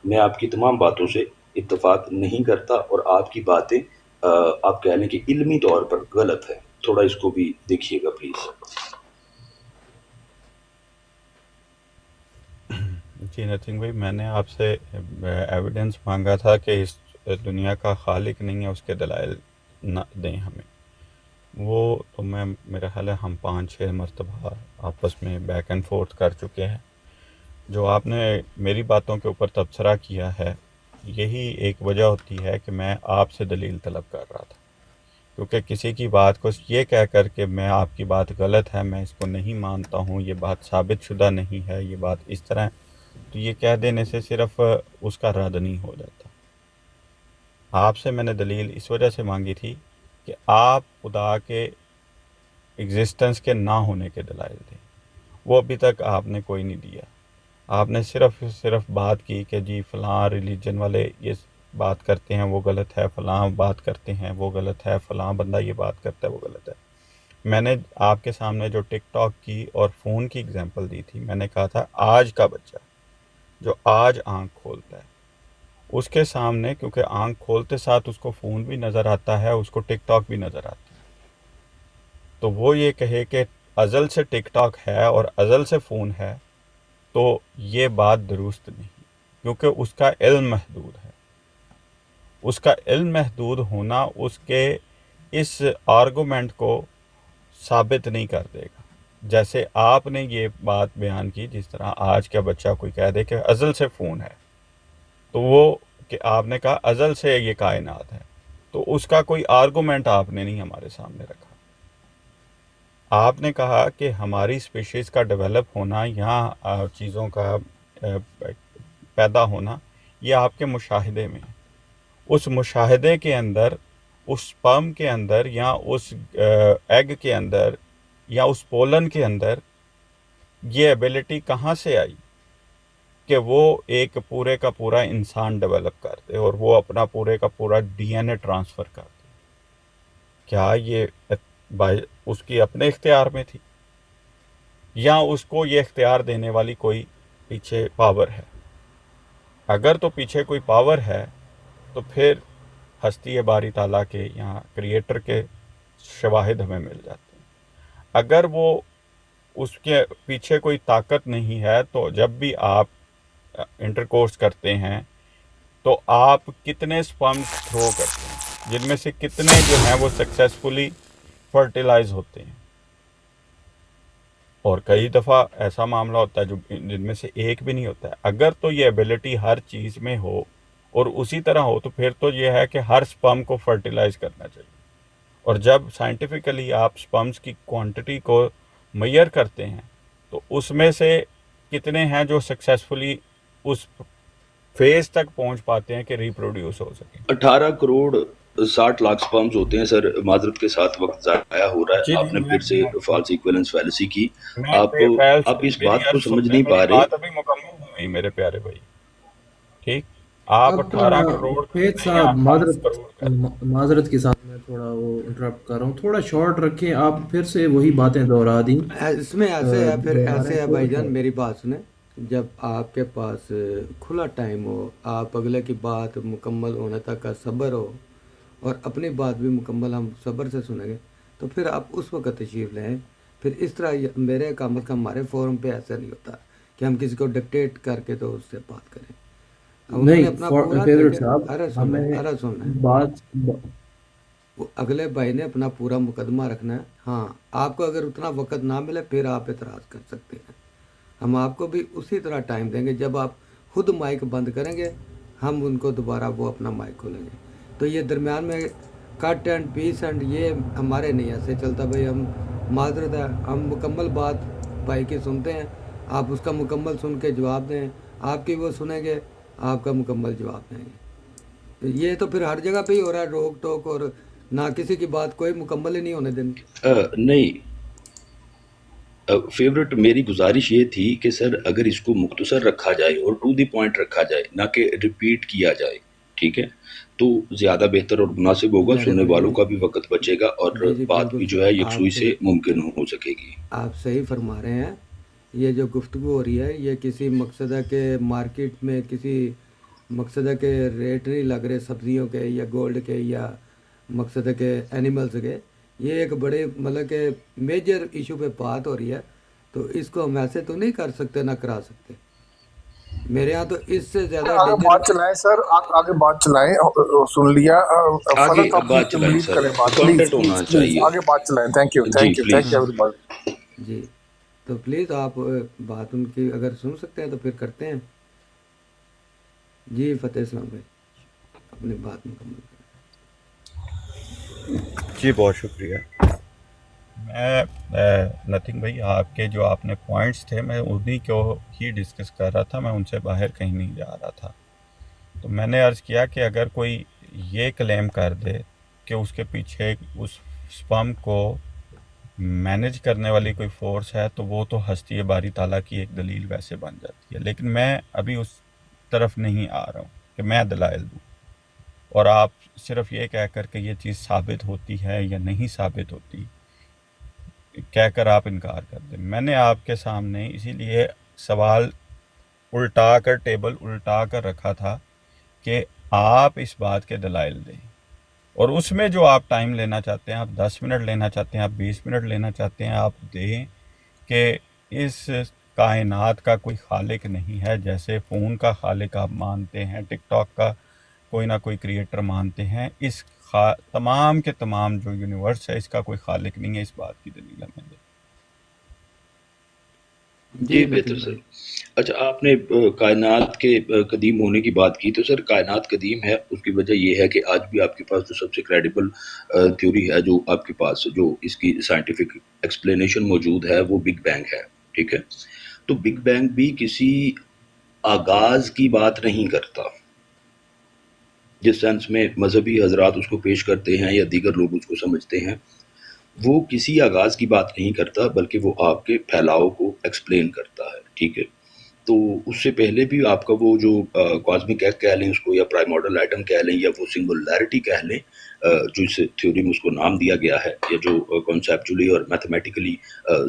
میں آپ کی تمام باتوں سے اتفاق نہیں کرتا, اور آپ کی باتیں آپ کہہ لیں کہ علمی طور پر غلط ہے. تھوڑا اس کو بھی دیکھیے گا پلیز.
جی نتھنگ بھائی, میں نے آپ سے ایویڈنس مانگا تھا کہ اس دنیا کا خالق نہیں ہے, اس کے دلائل نہ دیں ہمیں. وہ تو میں میرا خیال ہے ہم 5-6 مرتبہ آپس میں بیک اینڈ فورتھ کر چکے ہیں. جو آپ نے میری باتوں کے اوپر تبصرہ کیا ہے, یہی ایک وجہ ہوتی ہے کہ میں آپ سے دلیل طلب کر رہا تھا, کیونکہ کسی کی بات کو یہ کہہ کر کہ میں آپ کی بات غلط ہے, میں اس کو نہیں مانتا ہوں, یہ بات ثابت شدہ نہیں ہے, یہ بات اس طرح, تو یہ کہہ دینے سے صرف اس کا رد نہیں ہو جاتا. آپ سے میں نے دلیل اس وجہ سے مانگی تھی کہ آپ خدا کے ایگزسٹنس کے نہ ہونے کے دلائل دیں. وہ ابھی تک آپ نے کوئی نہیں دیا. آپ نے صرف بات کی کہ جی فلاں ریلیجن والے یہ بات کرتے ہیں وہ غلط ہے، فلاں بات کرتے ہیں وہ غلط ہے، فلاں بندہ یہ بات کرتا ہے وہ غلط ہے. میں نے آپ کے سامنے جو ٹک ٹاک کی اور فون کی اگزامپل دی تھی، میں نے کہا تھا آج کا بچہ جو آج آنکھ کھولتا ہے اس کے سامنے، کیونکہ آنکھ کھولتے ساتھ اس کو فون بھی نظر آتا ہے، اس کو ٹک ٹاک بھی نظر آتی ہے، تو وہ یہ کہے کہ ازل سے ٹک ٹاک ہے اور ازل سے فون ہے، تو یہ بات درست نہیں، کیونکہ اس کا علم محدود ہے. اس کا علم محدود ہونا اس کے اس آرگومنٹ کو ثابت نہیں کر دے گا. جیسے آپ نے یہ بات بیان کی، جس طرح آج کا بچہ کوئی کہہ دے کہ ازل سے فون ہے، تو وہ کہ آپ نے کہا ازل سے یہ کائنات ہے، تو اس کا کوئی آرگومنٹ آپ نے نہیں ہمارے سامنے رکھا. آپ نے کہا کہ ہماری اسپیشیز کا ڈیولپ ہونا یا چیزوں کا پیدا ہونا یہ آپ کے مشاہدے میں ہے. اس مشاہدے کے اندر، اس سپرم کے اندر یا اس ایگ کے اندر یا اس پولن کے اندر یہ ایبیلٹی کہاں سے آئی کہ وہ ایک پورے کا پورا انسان ڈیولپ کر دے اور وہ اپنا پورے کا پورا ڈی این اے ٹرانسفر کر دے؟ کیا یہ اس کی اپنے اختیار میں تھی یا اس کو یہ اختیار دینے والی کوئی پیچھے پاور ہے؟ اگر تو پیچھے کوئی پاور ہے تو پھر ہستی باری تعالیٰ کے یا کریٹر کے شواہد ہمیں مل جاتے ہیں. اگر وہ اس کے پیچھے کوئی طاقت نہیں ہے تو جب بھی آپ انٹرکورس کرتے ہیں تو آپ کتنے سپرمز تھرو کرتے ہیں، جن میں سے کتنے جو ہیں وہ سکسیسفلی فرٹیلائز ہوتے ہیں، اور کئی دفعہ ایسا معاملہ ہوتا ہے جن میں سے ایک بھی نہیں ہوتا ہے. اگر تو یہ ایبیلٹی ہر چیز میں ہو اور اسی طرح ہو تو پھر تو یہ ہے کہ ہر سپرم کو فرٹیلائز کرنا چاہیے. اور جب سائنٹیفکلی آپ سپرمز کی کوانٹٹی کو میئر کرتے ہیں تو اس میں سے کتنے ہیں جو سکسیسفلی اس فیز تک پہنچ پاتے ہیں کہ ریپروڈیوس ہو سکیں.
18 کروڑ 60 لاکھ سپرمز ہوتے ہیں سر. معذرت کے ساتھ وقت ضائع ہو رہا ہے. آپ نے پھر سے فالس ایکویلنس فیلسی کی. آپ اس بات کو سمجھ نہیں پا رہے.
بات ابھی مکمل نہیں میرے پیارے بھائی. ٹھیک، آپ 18 کروڑ
فیض صاحب معذرت کے ساتھ میں تھوڑا وہ انٹرپٹ کر رہا ہوں، تھوڑا شارٹ رکھیں. آپ پھر سے وہی باتیں دہرا دیں.
اس میں ایسے ہے، پھر ایسے ہے بھائی جان، میری بات سنیں. جب آپ کے پاس کھلا ٹائم ہو، آپ اگلے کی بات مکمل ہونے تک کا صبر ہو اور اپنی بات بھی مکمل ہم صبر سے سنیں گے، تو پھر آپ اس وقت تشریف لیں. پھر اس طرح میرے کام ہمارے فورم پہ ایسا نہیں ہوتا کہ ہم کسی کو ڈکٹیٹ کر کے تو اس سے بات کریں.
نہیں فیوریٹ صاحب،
ارے سننا
بات
اگلے بھائی نے اپنا پورا مقدمہ رکھنا ہے. ہاں، آپ کو اگر اتنا وقت نہ ملے پھر آپ اعتراض کر سکتے ہیں. ہم آپ کو بھی اسی طرح ٹائم دیں گے. جب آپ خود مائک بند کریں گے ہم ان کو دوبارہ وہ اپنا مائک کھولیں گے. تو یہ درمیان میں کٹ اینڈ پیس اینڈ یہ ہمارے نہیں ایسے چلتا بھائی. ہم معذرت ہے، ہم مکمل بات بھائی کی سنتے ہیں، آپ اس کا مکمل سن کے جواب دیں. آپ کی وہ سنیں گے، آپ کا مکمل جواب دیں گے. یہ تو پھر ہر جگہ پہ ہی ہو رہا ہے، روک ٹوک، اور نہ کسی کی بات کوئی مکمل ہی نہیں ہونے دیں.
نہیں فیورٹ، میری گزارش یہ تھی کہ سر اگر اس کو مختصر رکھا جائے اور ٹو دی پوائنٹ رکھا جائے، نہ کہ ریپیٹ کیا جائے، ٹھیک ہے، تو زیادہ بہتر اور مناسب ہوگا. سننے والوں کا بھی وقت بچے گا اور بات بھی جو ہے یکسوئی سے ممکن ہو سکے گی.
آپ صحیح فرما رہے ہیں. یہ جو گفتگو ہو رہی ہے یہ کسی مقصد ہے کہ مارکیٹ میں کسی مقصد ہے کہ ریٹ نہیں لگ رہے سبزیوں کے یا گولڈ کے یا مقصد ہے کہ اینیملز کے. یہ ایک بڑے مطلب کہ میجر ایشو پہ بات ہو رہی ہے، تو اس کو ہم ایسے تو نہیں کر سکتے، نہ کرا سکتے. میرے ہاں تو اس سے زیادہ
آگے بات چلائیں سر، آگے بات چلائیں. سن لیا،
آگے بات چلائیں سر، کانٹینٹ ہونا چاہیے.
آگے بات چلائیں. Thank you everybody.
جی، تو پلیز آپ بات ان کی اگر سن سکتے ہیں تو پھر کرتے ہیں. جی فتح اسلام بھائی اپنی بات مکمل کریں.
جی بہت شکریہ. میں نتھنگ بھائی، آپ کے جو آپ نے پوائنٹس تھے میں انہیں کو ہی ڈسکس کر رہا تھا، میں ان سے باہر کہیں نہیں جا رہا تھا. تو میں نے عرض کیا کہ اگر کوئی یہ کلیم کر دے کہ اس کے پیچھے اس سپرم کو مینج کرنے والی کوئی فورس ہے تو وہ تو ہستی باری تعالیٰ کی ایک دلیل ویسے بن جاتی ہے، لیکن میں ابھی اس طرف نہیں آ رہا ہوں کہ میں دلائل دوں اور آپ صرف یہ کہہ کر کہ یہ چیز ثابت ہوتی ہے یا نہیں ثابت ہوتی کہہ کر آپ انکار کر دیں۔ میں نے آپ کے سامنے اسی لیے سوال الٹا کر ٹیبل الٹا کر رکھا تھا کہ آپ اس بات کے دلائل دیں، اور اس میں جو آپ ٹائم لینا چاہتے ہیں، آپ 10 منٹ لینا چاہتے ہیں، آپ 20 منٹ لینا چاہتے ہیں، آپ دیں کہ اس کائنات کا کوئی خالق نہیں ہے، جیسے فون کا خالق آپ مانتے ہیں، ٹک ٹاک کا کوئی نہ کوئی کریٹر مانتے ہیں، اس تمام کے تمام جو یونیورس ہے اس کا کوئی خالق نہیں ہے، اس بات کی دلیل ہمیں دیں۔
جی
نتیم
بہتر سر۔
بھائی۔
اچھا، آپ نے کائنات کے قدیم ہونے کی بات کی، تو سر کائنات قدیم ہے، اس کی وجہ یہ ہے کہ آج بھی آپ کے پاس جو سب سے کریڈیبل تھیوری ہے جو آپ کے پاس جو اس کی سائنٹیفک ایکسپلینیشن موجود ہے وہ بگ بینگ ہے، ٹھیک ہے؟ تو بگ بینگ بھی کسی آغاز کی بات نہیں کرتا، جس سینس میں مذہبی حضرات اس کو پیش کرتے ہیں یا دیگر لوگ اس کو سمجھتے ہیں، وہ کسی آغاز کی بات نہیں کرتا، بلکہ وہ آپ کے پھیلاؤ کو ایکسپلین کرتا ہے، ٹھیک ہے؟ تو اس سے پہلے بھی آپ کا وہ جو کاسمک ایگ کہہ لیں اس کو، یا پرائمورڈل ایٹم کہہ لیں، یا وہ سنگولیرٹی کہہ لیں، جو اس تھیوری میں اس کو نام دیا گیا ہے، یا جو کنسیپچولی اور میتھمیٹیکلی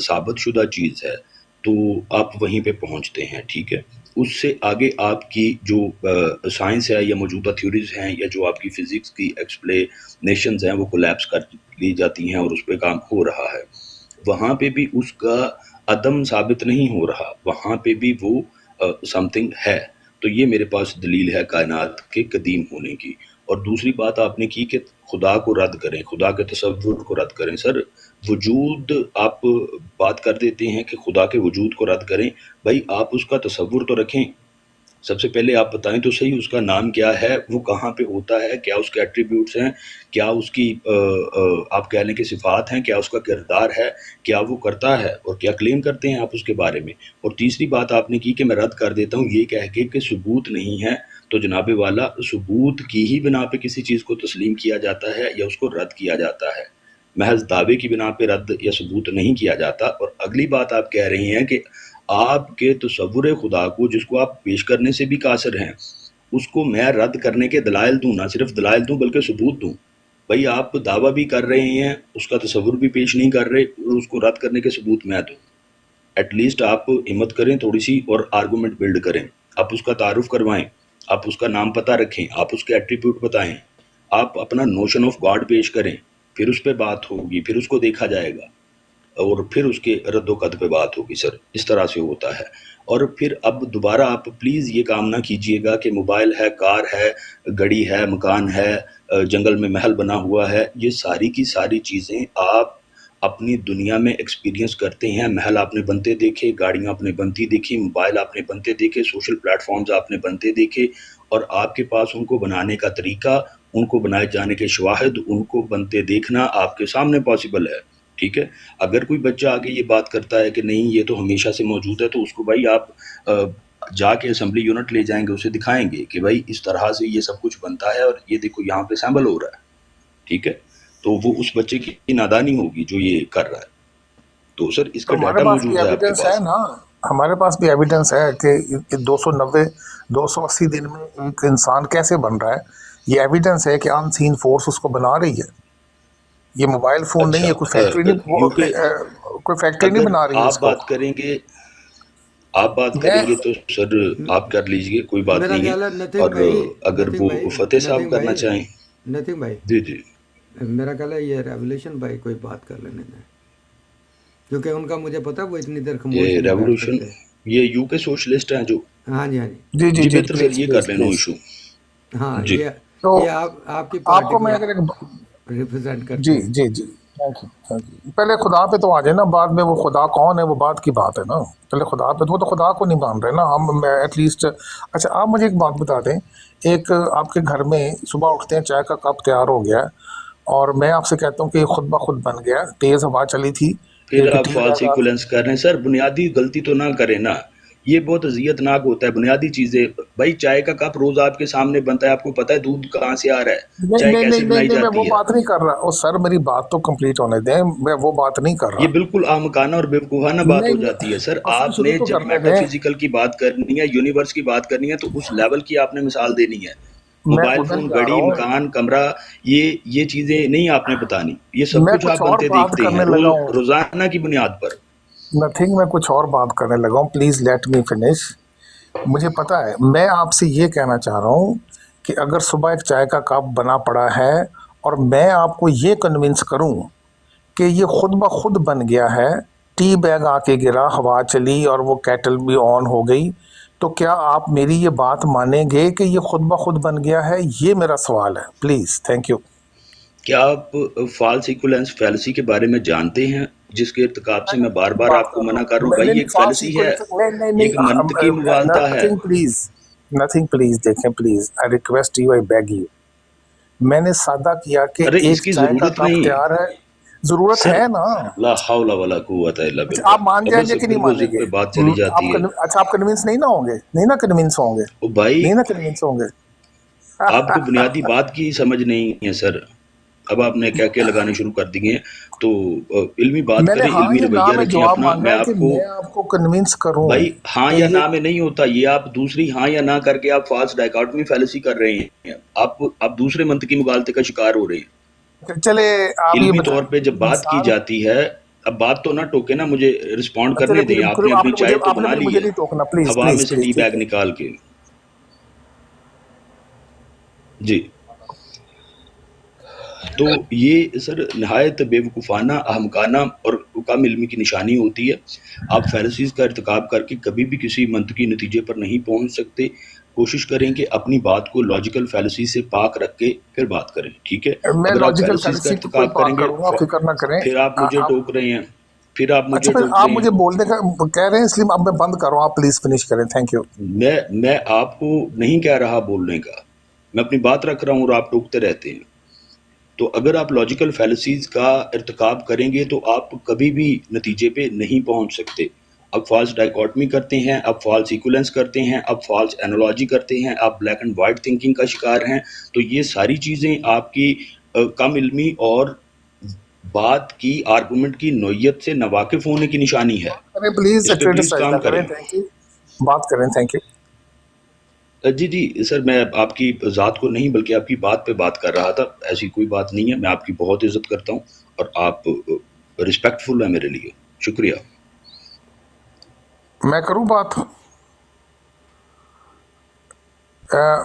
ثابت شدہ چیز ہے، تو آپ وہیں پہ پہنچتے ہیں، ٹھیک ہے؟ اس سے آگے آپ کی جو سائنس ہے یا موجودہ تھیوریز ہیں یا جو آپ کی فزکس کی ایکسپلینیشنز ہیں وہ کولیپس کر لی جاتی ہیں اور اس پہ کام ہو رہا ہے، وہاں پہ بھی اس کا عدم ثابت نہیں ہو رہا، وہاں پہ بھی وہ سم تھنگ ہے۔ تو یہ میرے پاس دلیل ہے کائنات کے قدیم ہونے کی۔ اور دوسری بات آپ نے کی کہ خدا کو رد کریں، خدا کے تصور کو رد کریں۔ سر وجود آپ بات کر دیتے ہیں کہ خدا کے وجود کو رد کریں، بھائی آپ اس کا تصور تو رکھیں، سب سے پہلے آپ بتائیں تو صحیح اس کا نام کیا ہے، وہ کہاں پہ ہوتا ہے، کیا اس کے ایٹریبیوٹس ہیں، کیا اس کی آپ کہہ لیں کہ صفات ہیں، کیا اس کا کردار ہے، کیا وہ کرتا ہے اور کیا کلیم کرتے ہیں آپ اس کے بارے میں۔ اور تیسری بات آپ نے کی کہ میں رد کر دیتا ہوں یہ کہہ کے کہ ثبوت نہیں ہے، تو جناب والا ثبوت کی ہی بنا پہ کسی چیز کو تسلیم کیا جاتا ہے یا اس کو رد کیا جاتا ہے، محض دعوے کی بنا پہ رد یا ثبوت نہیں کیا جاتا۔ اور اگلی بات آپ کہہ رہی ہیں کہ آپ کے تصور خدا کو جس کو آپ پیش کرنے سے بھی قاصر ہیں، اس کو میں رد کرنے کے دلائل دوں، نہ صرف دلائل دوں بلکہ ثبوت دوں۔ بھائی آپ دعویٰ بھی کر رہے ہیں، اس کا تصور بھی پیش نہیں کر رہے، اور اس کو رد کرنے کے ثبوت میں دوں۔ ایٹ لیسٹ آپ ہمت کریں تھوڑی سی اور آرگومنٹ بلڈ کریں، آپ اس کا تعارف کروائیں، آپ اس کا نام پتہ رکھیں، آپ اس کے ایٹریبیوٹ بتائیں، آپ اپنا نوشن آف گاڈ پیش کریں، پھر اس پہ بات ہوگی، پھر اس کو دیکھا جائے گا اور پھر اس کے رد و قد پہ بات ہوگی۔ سر اس طرح سے ہوتا ہے۔ اور پھر اب دوبارہ آپ پلیز یہ کام نہ کیجئے گا کہ موبائل ہے، کار ہے، گڑی ہے، مکان ہے، جنگل میں محل بنا ہوا ہے، یہ ساری کی ساری چیزیں آپ اپنی دنیا میں ایکسپیرینس کرتے ہیں۔ محل آپ نے بنتے دیکھے، گاڑیاں آپ نے بنتی دیکھی، موبائل آپ نے بنتے دیکھے، سوشل پلیٹ فارمز آپ نے بنتے دیکھے، اور آپ کے پاس ان کو بنانے کا طریقہ، ان کو بنائے جانے کے شواہد، ان کو بنتے دیکھنا آپ کے سامنے پاسبل ہے، ٹھیک ہے؟ اگر کوئی بچہ آگے یہ بات کرتا ہے کہ نہیں یہ تو ہمیشہ سے موجود ہے، تو اس کو بھائی آپ جا کے اسمبلی یونٹ لے جائیں گے، اسے دکھائیں گے کہ بھائی اس طرح سے یہ سب کچھ بنتا ہے اور یہ دیکھو یہاں پہ سیمبل ہو رہا ہے، ٹھیک ہے؟ تو وہ اس بچے کی نادانی ہوگی جو یہ کر رہا ہے۔ تو سر اس
تو
کا
ہمارے
ڈیٹا
پاس بھی
موجود ہے آپ کے
ایویڈنس ہے
پاس۔
نا، ہمارے پاس بھی ایویڈنس ہے کہ 280 دن میں ایک انسان کیسے بن رہا ہے، یہ ایویڈنس ہے کہ ان سین فورس اس کو بنا رہی ہے۔ یہ موبائل فون نہیں
اچھا
ہے، کوئی فیکٹری نہیں،
یو کے
کوئی فیکٹری نہیں
اگر
بنا رہی ہے اس
آپ
کو۔
بات کریں گے، آپ بات
میں
کریں گے تو سر آپ کر لیجئے، کوئی بات
میرا
نہیں ہے۔
خیال ہے نتیم
اور
بھائی،
اگر
نتیم
وہ
بھائی،
فتح صاحب
نتیم
کرنا
بھائی،
چاہیں،
نتیم بھائی،
جی جی
میرا خیال ہے یہ ریولیوشن بھائی کوئی بات کر لینے دیں، کیونکہ ان کا مجھے پتا وہ اتنی دیر خاموش
یہ
نہیں بیٹھ
ریولوشن،
سکتے۔
یہ یو کے سوشلسٹ ہیں جو،
ہاں جی، ہاں جی،
جی جی
جی
جی،
بہتر سر
پلیز
یہ کر
پلیز
لیں، نو
پلیز۔
ایشو۔
ہاں
جی
یہ
تو
آپ کی
آپ
پارٹی
کو
کو
میں اگر
ریپرزینٹ کرتے
جی
ہیں۔
جی جی، تھینک یو تھینک یو۔ پہلے خدا پہ تو آ جائے نا، بعد میں وہ خدا کون ہے وہ بات کی بات ہے نا، پہلے خدا پہ، وہ تو خدا کو نہیں مان رہے نا ہم ایٹ لیسٹ۔ اچھا آپ مجھے ایک بات بتا دیں، ایک آپ کے گھر میں صبح اٹھتے ہیں، چائے کا کپ تیار ہو گیا اور میں آپ سے کہتا ہوں کہ یہ خود بخود بن گیا، تیز ہوا چلی تھی،
پھر
ایک
آپ
ٹی
فالس
لگا،
ایکولنس کر رہے ہیں۔ سر بنیادی غلطی تو نہ کریں نا، یہ بہت اذیت ناک ہوتا ہے. بنیادی چیزیں بھائی، چائے کا کپ روز آپ کے سامنے بنتا ہے، آپ کو پتہ ہے دودھ کہاں سے آ رہا ہے،
نہیں
چائے
نہیں
کیسے
نہیں
بنائی
نہیں، میں وہ
جاتی ہے.
بات نہیں کر رہا. اور سر میری بات تو کمپلیٹ ہونے دیں، میں وہ بات نہیں کر
یہ
رہا.
بالکل احمقانہ اور بیوقوفانہ بات ہو
نہیں
جاتی ہے سر.
اصل
آپ
شروع
نے
تو
جب
کرنے
میٹا
دیں.
فزیکل کی بات کرنی ہے، یونیورس کی بات کرنی ہے، تو اس لیول کی آپ نے مثال دینی ہے.
میں
موبائل
ادھر
فون،
جا رہا
گھڑی،
ہوں.
مکان، کمرہ، یہ چیزیں نہیں آپ نے بتانی. یہ سب
میں
کچھ
کچھ
آپ
اور
بنتے
بات
دیکھتے ہیں
کرنے لگا ہوں.
روزانہ کی بنیاد پر.
نتھنگ، میں کچھ اور بات کرنے لگا ہوں. Please let me finish. مجھے پتا ہے، میں آپ سے یہ کہنا چاہ رہا ہوں کہ اگر صبح ایک چائے کا کپ بنا پڑا ہے اور میں آپ کو یہ کنونس کروں کہ یہ خود بخود بن گیا ہے، ٹی بیگ آ کے گرا، ہوا چلی اور وہ کیٹل بھی آن ہو گئی، تو کیا آپ میری یہ بات مانیں گے کہ یہ خود بخود بن گیا ہے؟ یہ میرا سوال ہے. Please, thank you.
کیا آپ فالس ایکولنس فیلسی کے بارے میں جانتے ہیں، جس کے ارتکاب سے میں بار بار
بات
آپ کو
کر رہا
منع کر رہا
ہوں.
ہوں؟ بھائی، یہ
نہیں
ایک
فالس
فیلسی ہے،
نہیں
یہ ایک منطقی مغالطہ ہے.
Nothing please, nothing please. دیکھیں please, I request you, I beg you. میں نے سادہ کیا کہ
ارے اس
ایک
کی
چائے کا
ضرورت
کپ
نہیں
تیار ہے. ضرورت
سر.
ہے نا.
لا حول ولا قوت الا
اچھا،
باللہ.
آپ مان
اب
جائیں
بس
گے کہ
پھر
نہیں
وہ
مانیں
ضد
گے؟
پہ بات چلی جاتی ہے.
اچھا، آپ کنونس نہیں نہ ہوں گے؟ نہیں نا کنونس ہوں گے؟
او بھائی،
نہیں نا کنونس ہوں گے؟
آپ کو بنیادی بات کی سمجھ نہیں ہے سر. اب آپ نے کیا لگانے شروع کر دیے ہیں. تو علمی بات
میں نے
کریں،
ہاں
علمی
یا نہ
رویہ
میں
رکھیں
جواب
اپنا.
مانگا
میں
ہے کہ
آپ کو
میں آپ کو کنونس کروں
بھائی، ہاں
کہ
یا
یہ.
نہ میں نہیں ہوتا. یہ آپ دوسری ہاں یا نہ کر کے آپ فالس ڈائیکاٹمی فیلسی کر رہے ہیں. آپ دوسرے منطقی مغالطے کا شکار ہو رہے ہیں.
چلے آپ یہ
علمی طور
بتائیں
پہ
کہ
جب بات کی
انسان.
جاتی ہے، اب بات تو نہ ٹوکے نا، مجھے رسپونڈ
چلے
کرنے
پھر
دیں. آپ نے اپنی چائے تو
آپ نے
بنا
پھر
لی
مجھے
ہے
نہیں ٹوکنا. پلیز
ہوا میں
پلیز
سے
پلیز،
ٹی
ٹھیک
بیگ
ہے.
نکال کے. جی. تو یہ سر نہایت بیوقوفانہ، احمقانہ اور کم علمی کی نشانی ہوتی ہے. آپ فیلسیز کا ارتکاب کر کے کبھی بھی کسی منطقی نتیجے پر نہیں پہنچ سکتے. کوشش کریں کہ اپنی بات کو لاجیکل فیلسی سے پاک رکھ کے پھر بات کریں، ٹھیک ہے؟
میں
اگر آپ
لاجیکل
فیلسیز کا
فیلسی کو کوئی
ارتکاب کریں
پاک
گے،
کروں گا، فکر نہ کریں.
پھر آپ مجھے
آپ
ٹوک رہے ہیں، پھر آپ
اچھا،
مجھے
پھر
ٹوک
آپ
رہے ہیں.
مجھے بولنے کا کہہ رہے ہیں، اس لیے اب میں بند کر رہا ہوں. آپ پلیز فنش کریں. Thank you.
میں آپ کو نہیں کہہ رہا بولنے کا، میں اپنی بات رکھ رہا ہوں اور آپ ٹوکتے رہتے ہیں. تو اگر آپ لاجیکل فیلسیز کا ارتکاب کریں گے تو آپ کبھی بھی نتیجے پہ نہیں پہنچ سکتے. اب فالس ڈائیکاٹمی کرتے ہیں، اب فالس ایکولنس کرتے ہیں، اب فالس انالوجی کرتے ہیں، آپ بلیک اینڈ وائٹ تھنکنگ کا شکار ہیں. تو یہ ساری چیزیں آپ کی کم علمی اور بات کی آرگومنٹ کی نوعیت سے ناواقف ہونے کی نشانی ہے.
کریں پلیز،
اس پہ پلیز
کرٹیسائز نہ
کام
کریں.
کریں.
Thank you. بات کریں. Thank you.
جی سر، میں آپ کی ذات کو نہیں بلکہ آپ کی بات پہ بات کر رہا تھا. ایسی کوئی بات نہیں ہے. میں آپ کی بہت عزت کرتا ہوں اور آپ رسپیکٹفل ہیں میرے لیے. شکریہ.
میں کروں بات.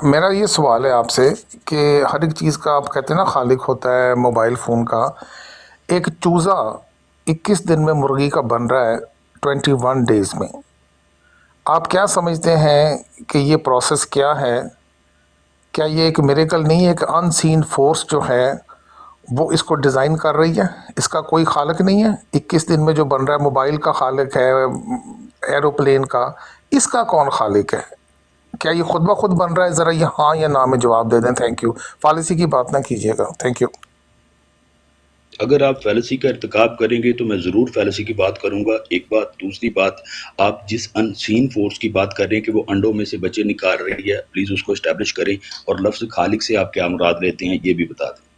میرا یہ سوال ہے آپ سے کہ ہر ایک چیز کا آپ کہتے ہیں نا خالق ہوتا ہے. موبائل فون کا ایک چوزا 21 دن میں مرغی کا بن رہا ہے 21 ڈیز میں. آپ کیا سمجھتے ہیں کہ یہ پروسیس کیا ہے؟ کیا یہ ایک میریکل نہیں ہے؟ ایک ان سین فورس جو ہے وہ اس کو ڈیزائن کر رہی ہے؟ اس کا کوئی خالق نہیں ہے؟ 21 دن میں جو بن رہا ہے، موبائل کا خالق ہے، ایروپلین کا، اس کا کون خالق ہے؟ کیا یہ خود بخود بن رہا ہے؟ ذرا یہ ہاں یا نہ میں جواب دے دیں. Thank you. پالیسی کی بات نہ کیجیے گا. Thank you.
اگر آپ فیلسی کا ارتکاب کریں گے تو میں ضرور فیلسی کی بات کروں گا. ایک بات. دوسری بات، آپ جس ان سین فورس کی بات کر رہے ہیں کہ وہ انڈوں میں سے بچے نکال رہی ہے، پلیز اس کو اسٹیبلش کریں. اور لفظ خالق سے آپ کیا مراد لیتے ہیں یہ بھی بتا دیں.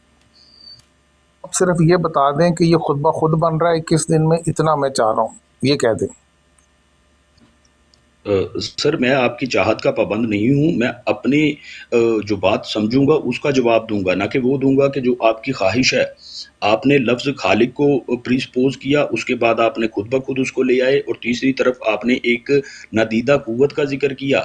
آپ صرف یہ بتا دیں کہ یہ خود بخود بن رہا ہے 21 دن میں، اتنا میں چاہ رہا ہوں. یہ کہہ دیں.
سر، میں آپ کی چاہت کا پابند نہیں ہوں. میں اپنی جو بات سمجھوں گا اس کا جواب دوں گا، نہ کہ وہ دوں گا کہ جو آپ کی خواہش ہے. آپ نے لفظ خالق کو پری سپوز کیا، اس کے بعد آپ نے خود بخود اس کو لے آئے، اور تیسری طرف آپ نے ایک نادیدہ قوت کا ذکر کیا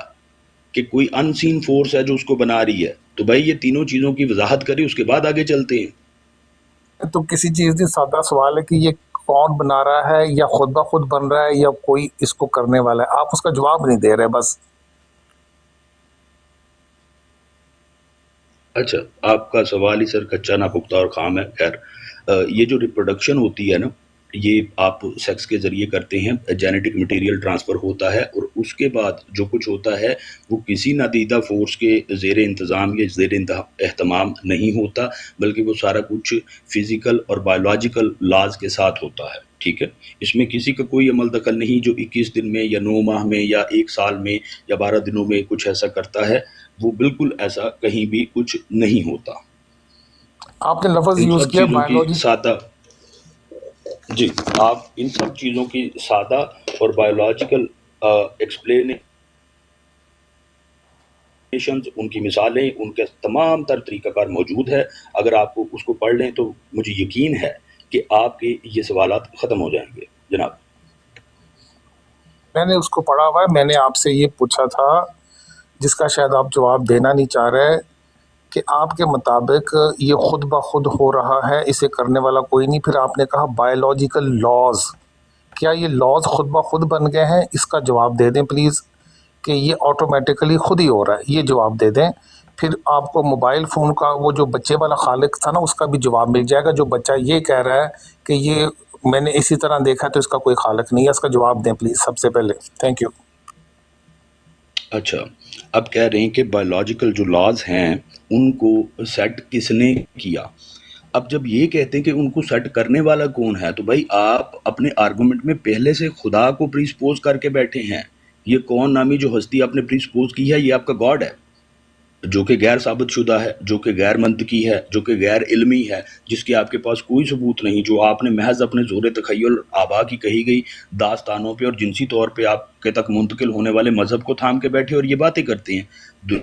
کہ کوئی ان سین فورس ہے جو اس کو بنا رہی ہے. تو بھائی یہ تینوں چیزوں کی وضاحت کریں، اس کے بعد آگے چلتے ہیں.
تو کسی چیز کی سادہ سوال ہے کہ یہ کون بنا رہا ہے، یا خود بخود بن رہا ہے، یا کوئی اس کو کرنے والا ہے. آپ اس کا جواب نہیں دے رہے بس.
اچھا، آپ کا سوال ہی سر کچا نہ پختہ اور خام ہے. خیر، یہ جو ریپروڈکشن ہوتی ہے نا، یہ آپ سیکس کے ذریعے کرتے ہیں. جینیٹک مٹیریل ٹرانسفر ہوتا ہے، اور اس کے بعد جو کچھ ہوتا ہے وہ کسی نادیدہ فورس کے زیر انتظام یا زیر اہتمام نہیں ہوتا، بلکہ وہ سارا کچھ فزیکل اور بایولوجیکل لاز کے ساتھ ہوتا ہے. ٹھیک ہے، اس میں کسی کا کوئی عمل دخل نہیں جو 21 دن میں یا 9 ماہ میں یا 1 سال میں یا 12 دنوں میں کچھ ایسا کرتا ہے، وہ بالکل ایسا کہیں بھی کچھ نہیں ہوتا۔
آپ نے لفظ
ان
یوز
سب
کیا
چیزوں کی
بایولوجی،
سادہ جی آپ ان سب چیزوں کی سادہ اور بایولوجیکل ایکسپلینیشنز، ان کی مثالیں، ان کے تمام تر طریقہ کار موجود ہے۔ اگر آپ کو اس کو پڑھ لیں تو مجھے یقین ہے کہ آپ کے یہ سوالات ختم ہو جائیں گے جناب۔
میں نے اس کو پڑھا ہوا ہے، میں نے آپ سے یہ پوچھا تھا جس کا شاید آپ جواب دینا نہیں چاہ رہے، کہ آپ کے مطابق یہ خود بخود ہو رہا ہے، اسے کرنے والا کوئی نہیں، پھر آپ نے کہا بایولوجیکل لاز، کیا یہ لاز خود بخود بن گئے ہیں؟ اس کا جواب دے دیں پلیز، کہ یہ آٹومیٹیکلی خود ہی ہو رہا ہے، یہ جواب دے دیں۔ پھر آپ کو موبائل فون کا وہ جو بچے والا خالق تھا نا، اس کا بھی جواب مل جائے گا، جو بچہ یہ کہہ رہا ہے کہ یہ میں نے اسی طرح دیکھا تو اس کا کوئی خالق نہیں ہے، اس کا جواب دیں پلیز سب سے پہلے۔ Thank you.
اچھا، اب کہہ رہے ہیں کہ بایولوجیکل جو لاز ہیں ان کو سیٹ کس نے کیا؟ اب جب یہ کہتے ہیں کہ ان کو سیٹ کرنے والا کون ہے، تو بھائی آپ اپنے آرگومنٹ میں پہلے سے خدا کو پری سپوز کر کے بیٹھے ہیں۔ یہ کون نامی جو ہستی آپ نے پری سپوز کی ہے، یہ آپ کا گاڈ ہے، جو کہ غیر ثابت شدہ ہے، جو کہ غیر منطقی ہے، جو کہ غیر علمی ہے، جس کے آپ کے پاس کوئی ثبوت نہیں، جو آپ نے محض اپنے زور تخیل آبا کی کہی گئی داستانوں پہ اور جنسی طور پہ آپ کے تک منتقل ہونے والے مذہب کو تھام کے بیٹھے اور یہ باتیں کرتے ہیں۔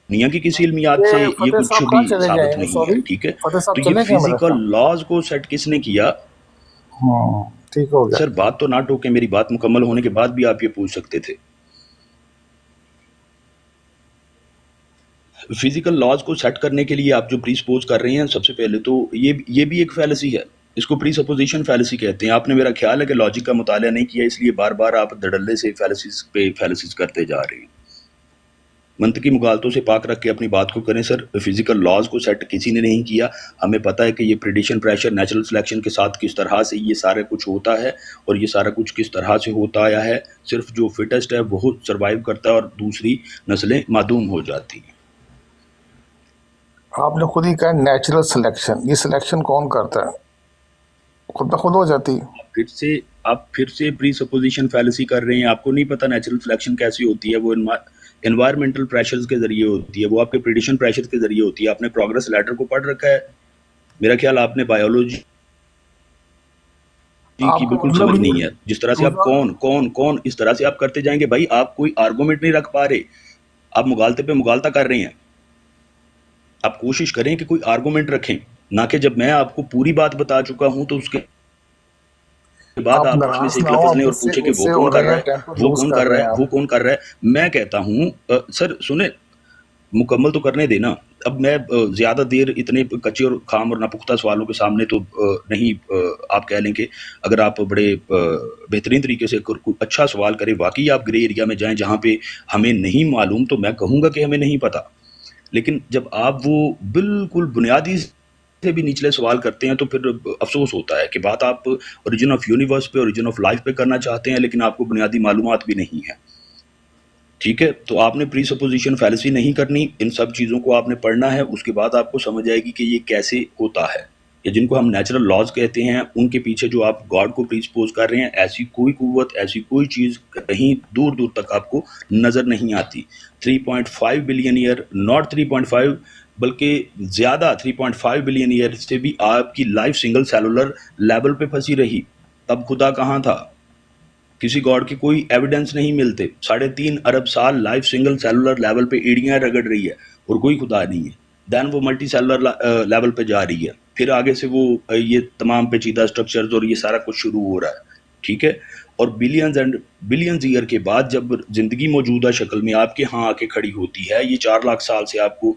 دنیا کی کسی علمیات سے
یہ
یہ
فتح
کچھ
صاحب
بھی
کہاں چلے
ثابت
گئے؟
نہیں ہے،
سوری،
ٹھیک ہے؟
فتح صاحب
تو یہ
چلے گئے میرا
فزیکل
خیال۔
لاز کو سیٹ کس نے کیا؟
ٹھیک ہو گیا۔
سر بات تو نہ ٹوکیں، میری بات مکمل ہونے کے بعد بھی آپ یہ پوچھ سکتے تھے۔ فزیکل لاز کو سیٹ کرنے کے لیے آپ جو پری سپوز کر رہے ہیں، سب سے پہلے تو یہ بھی ایک فیلسی ہے، اس کو پری سپوزیشن فیلسی کہتے ہیں۔ آپ نے میرا خیال ہے کہ لاجک کا مطالعہ نہیں کیا، اس لیے بار بار آپ دھڑلے سے فیلسیز پہ فیلسیز کرتے جا رہے ہیں۔ منطقی مغالطوں سے پاک رکھ کے اپنی بات کو کریں سر۔ فزیکل لاز کو سیٹ کسی نے نہیں کیا، ہمیں پتہ ہے کہ یہ پریڈیشن پریشر نیچرل سلیکشن کے ساتھ کس طرح سے یہ سارا کچھ ہوتا ہے، اور یہ سارا کچھ کس طرح سے ہوتا آیا ہے۔ صرف جو فٹسٹ ہے وہ سروائیو کرتا ہے اور دوسری نسلیں معدوم ہو جاتی ہیں۔
آپ نے خود ہی کہا نیچرل سلیکشن، یہ سلیکشن کون کرتا ہے؟ خود بخود ہو جاتی۔
آپ پھر سے پری سپوزیشن فیلسی کر رہے ہیں۔ آپ کو نہیں پتہ نیچرل سلیکشن کیسی ہوتی ہے؟ وہ انوائرمنٹل پریشرز کے ذریعے ہوتی ہے، وہ آپ کے پریڈیشن پریشر کے ذریعے ہوتی ہے۔ آپ نے پروگرس لیڈر کو پڑھ رکھا ہے؟ میرا خیال آپ نے بایولوجی
آپ
کی
کا
بالکل
مطلب
سمجھ نہیں
یہ
ہے۔ جس طرح سے آپ کون اس طرح سے آپ کرتے جائیں گے، بھائی آپ کوئی آرگومنٹ نہیں رکھ پا رہے، آپ مغالطے پہ مغالطہ کر رہے ہیں۔ آپ کوشش کریں کہ کوئی آرگومنٹ رکھیں، نہ کہ جب میں آپ کو پوری بات بتا چکا ہوں تو اس کے بعد
آپ
آپ اس میں
ناراض
سے ایک
نہ ہو،
لفظ
آپ
لیں اور
اس سے
پوچھیں کہ وہ
ہو
کون کر
رہے
رہا
ہیں،
ہے،
ٹیمپر
وہ
لوز
کون
کر
کر
رہے
رہا
ہیں
ہے،
آپ۔
وہ کون کر رہا ہے۔ میں کہتا ہوں سر سنیں، مکمل تو کرنے دینا۔ اب میں زیادہ دیر اتنے کچے اور خام اور ناپختہ سوالوں کے سامنے تو نہیں، آپ کہہ لیں کہ اگر آپ بڑے بہترین طریقے سے کوئی اچھا سوال کریں، واقعی آپ گرے ایریا میں جائیں جہاں پہ ہمیں نہیں معلوم، تو میں کہوں گا کہ ہمیں نہیں پتہ۔ لیکن جب آپ وہ بالکل بنیادی سے بھی نچلے سوال کرتے ہیں تو پھر افسوس ہوتا ہے کہ بات آپ اوریجن آف یونیورس پہ، اوریجن آف لائف پہ کرنا چاہتے ہیں، لیکن آپ کو بنیادی معلومات بھی نہیں ہیں، ٹھیک ہے؟ تو آپ نے پری سپوزیشن فیلسی نہیں کرنی، ان سب چیزوں کو آپ نے پڑھنا ہے، اس کے بعد آپ کو سمجھ آئے گی کہ یہ کیسے ہوتا ہے۔ یا جن کو ہم نیچرل لاز کہتے ہیں، ان کے پیچھے جو آپ گاڈ کو پری سپوز کر رہے ہیں، ایسی کوئی قوت، ایسی کوئی چیز کہیں دور دور تک آپ کو نظر نہیں آتی۔ 3.5 بلین ایئر، ناٹ 3.5 بلکہ زیادہ، 3.5 بلین ایئر سے بھی آپ کی لائف سنگل سیلولر لیول پہ پھنسی رہی۔ تب خدا کہاں تھا؟ کسی گاڈ کی کوئی ایویڈنس نہیں ملتے۔ 3.5 ارب سال لائف سنگل سیلولر لیول پہ ایڑیاں رگڑ رہی ہے اور کوئی خدا نہیں ہے۔ دین وہ ملٹی سیلولر لیول پہ جا رہی ہے، پھر آگے سے وہ یہ تمام پیچیدہ سٹرکچرز اور یہ سارا کچھ شروع ہو رہا ہے، ٹھیک ہے؟ اور بلینز اینڈ بلینز ایئر کے بعد جب زندگی موجودہ شکل میں آپ کے ہاں آ کے کھڑی ہوتی ہے، یہ 4 لاکھ سال سے آپ کو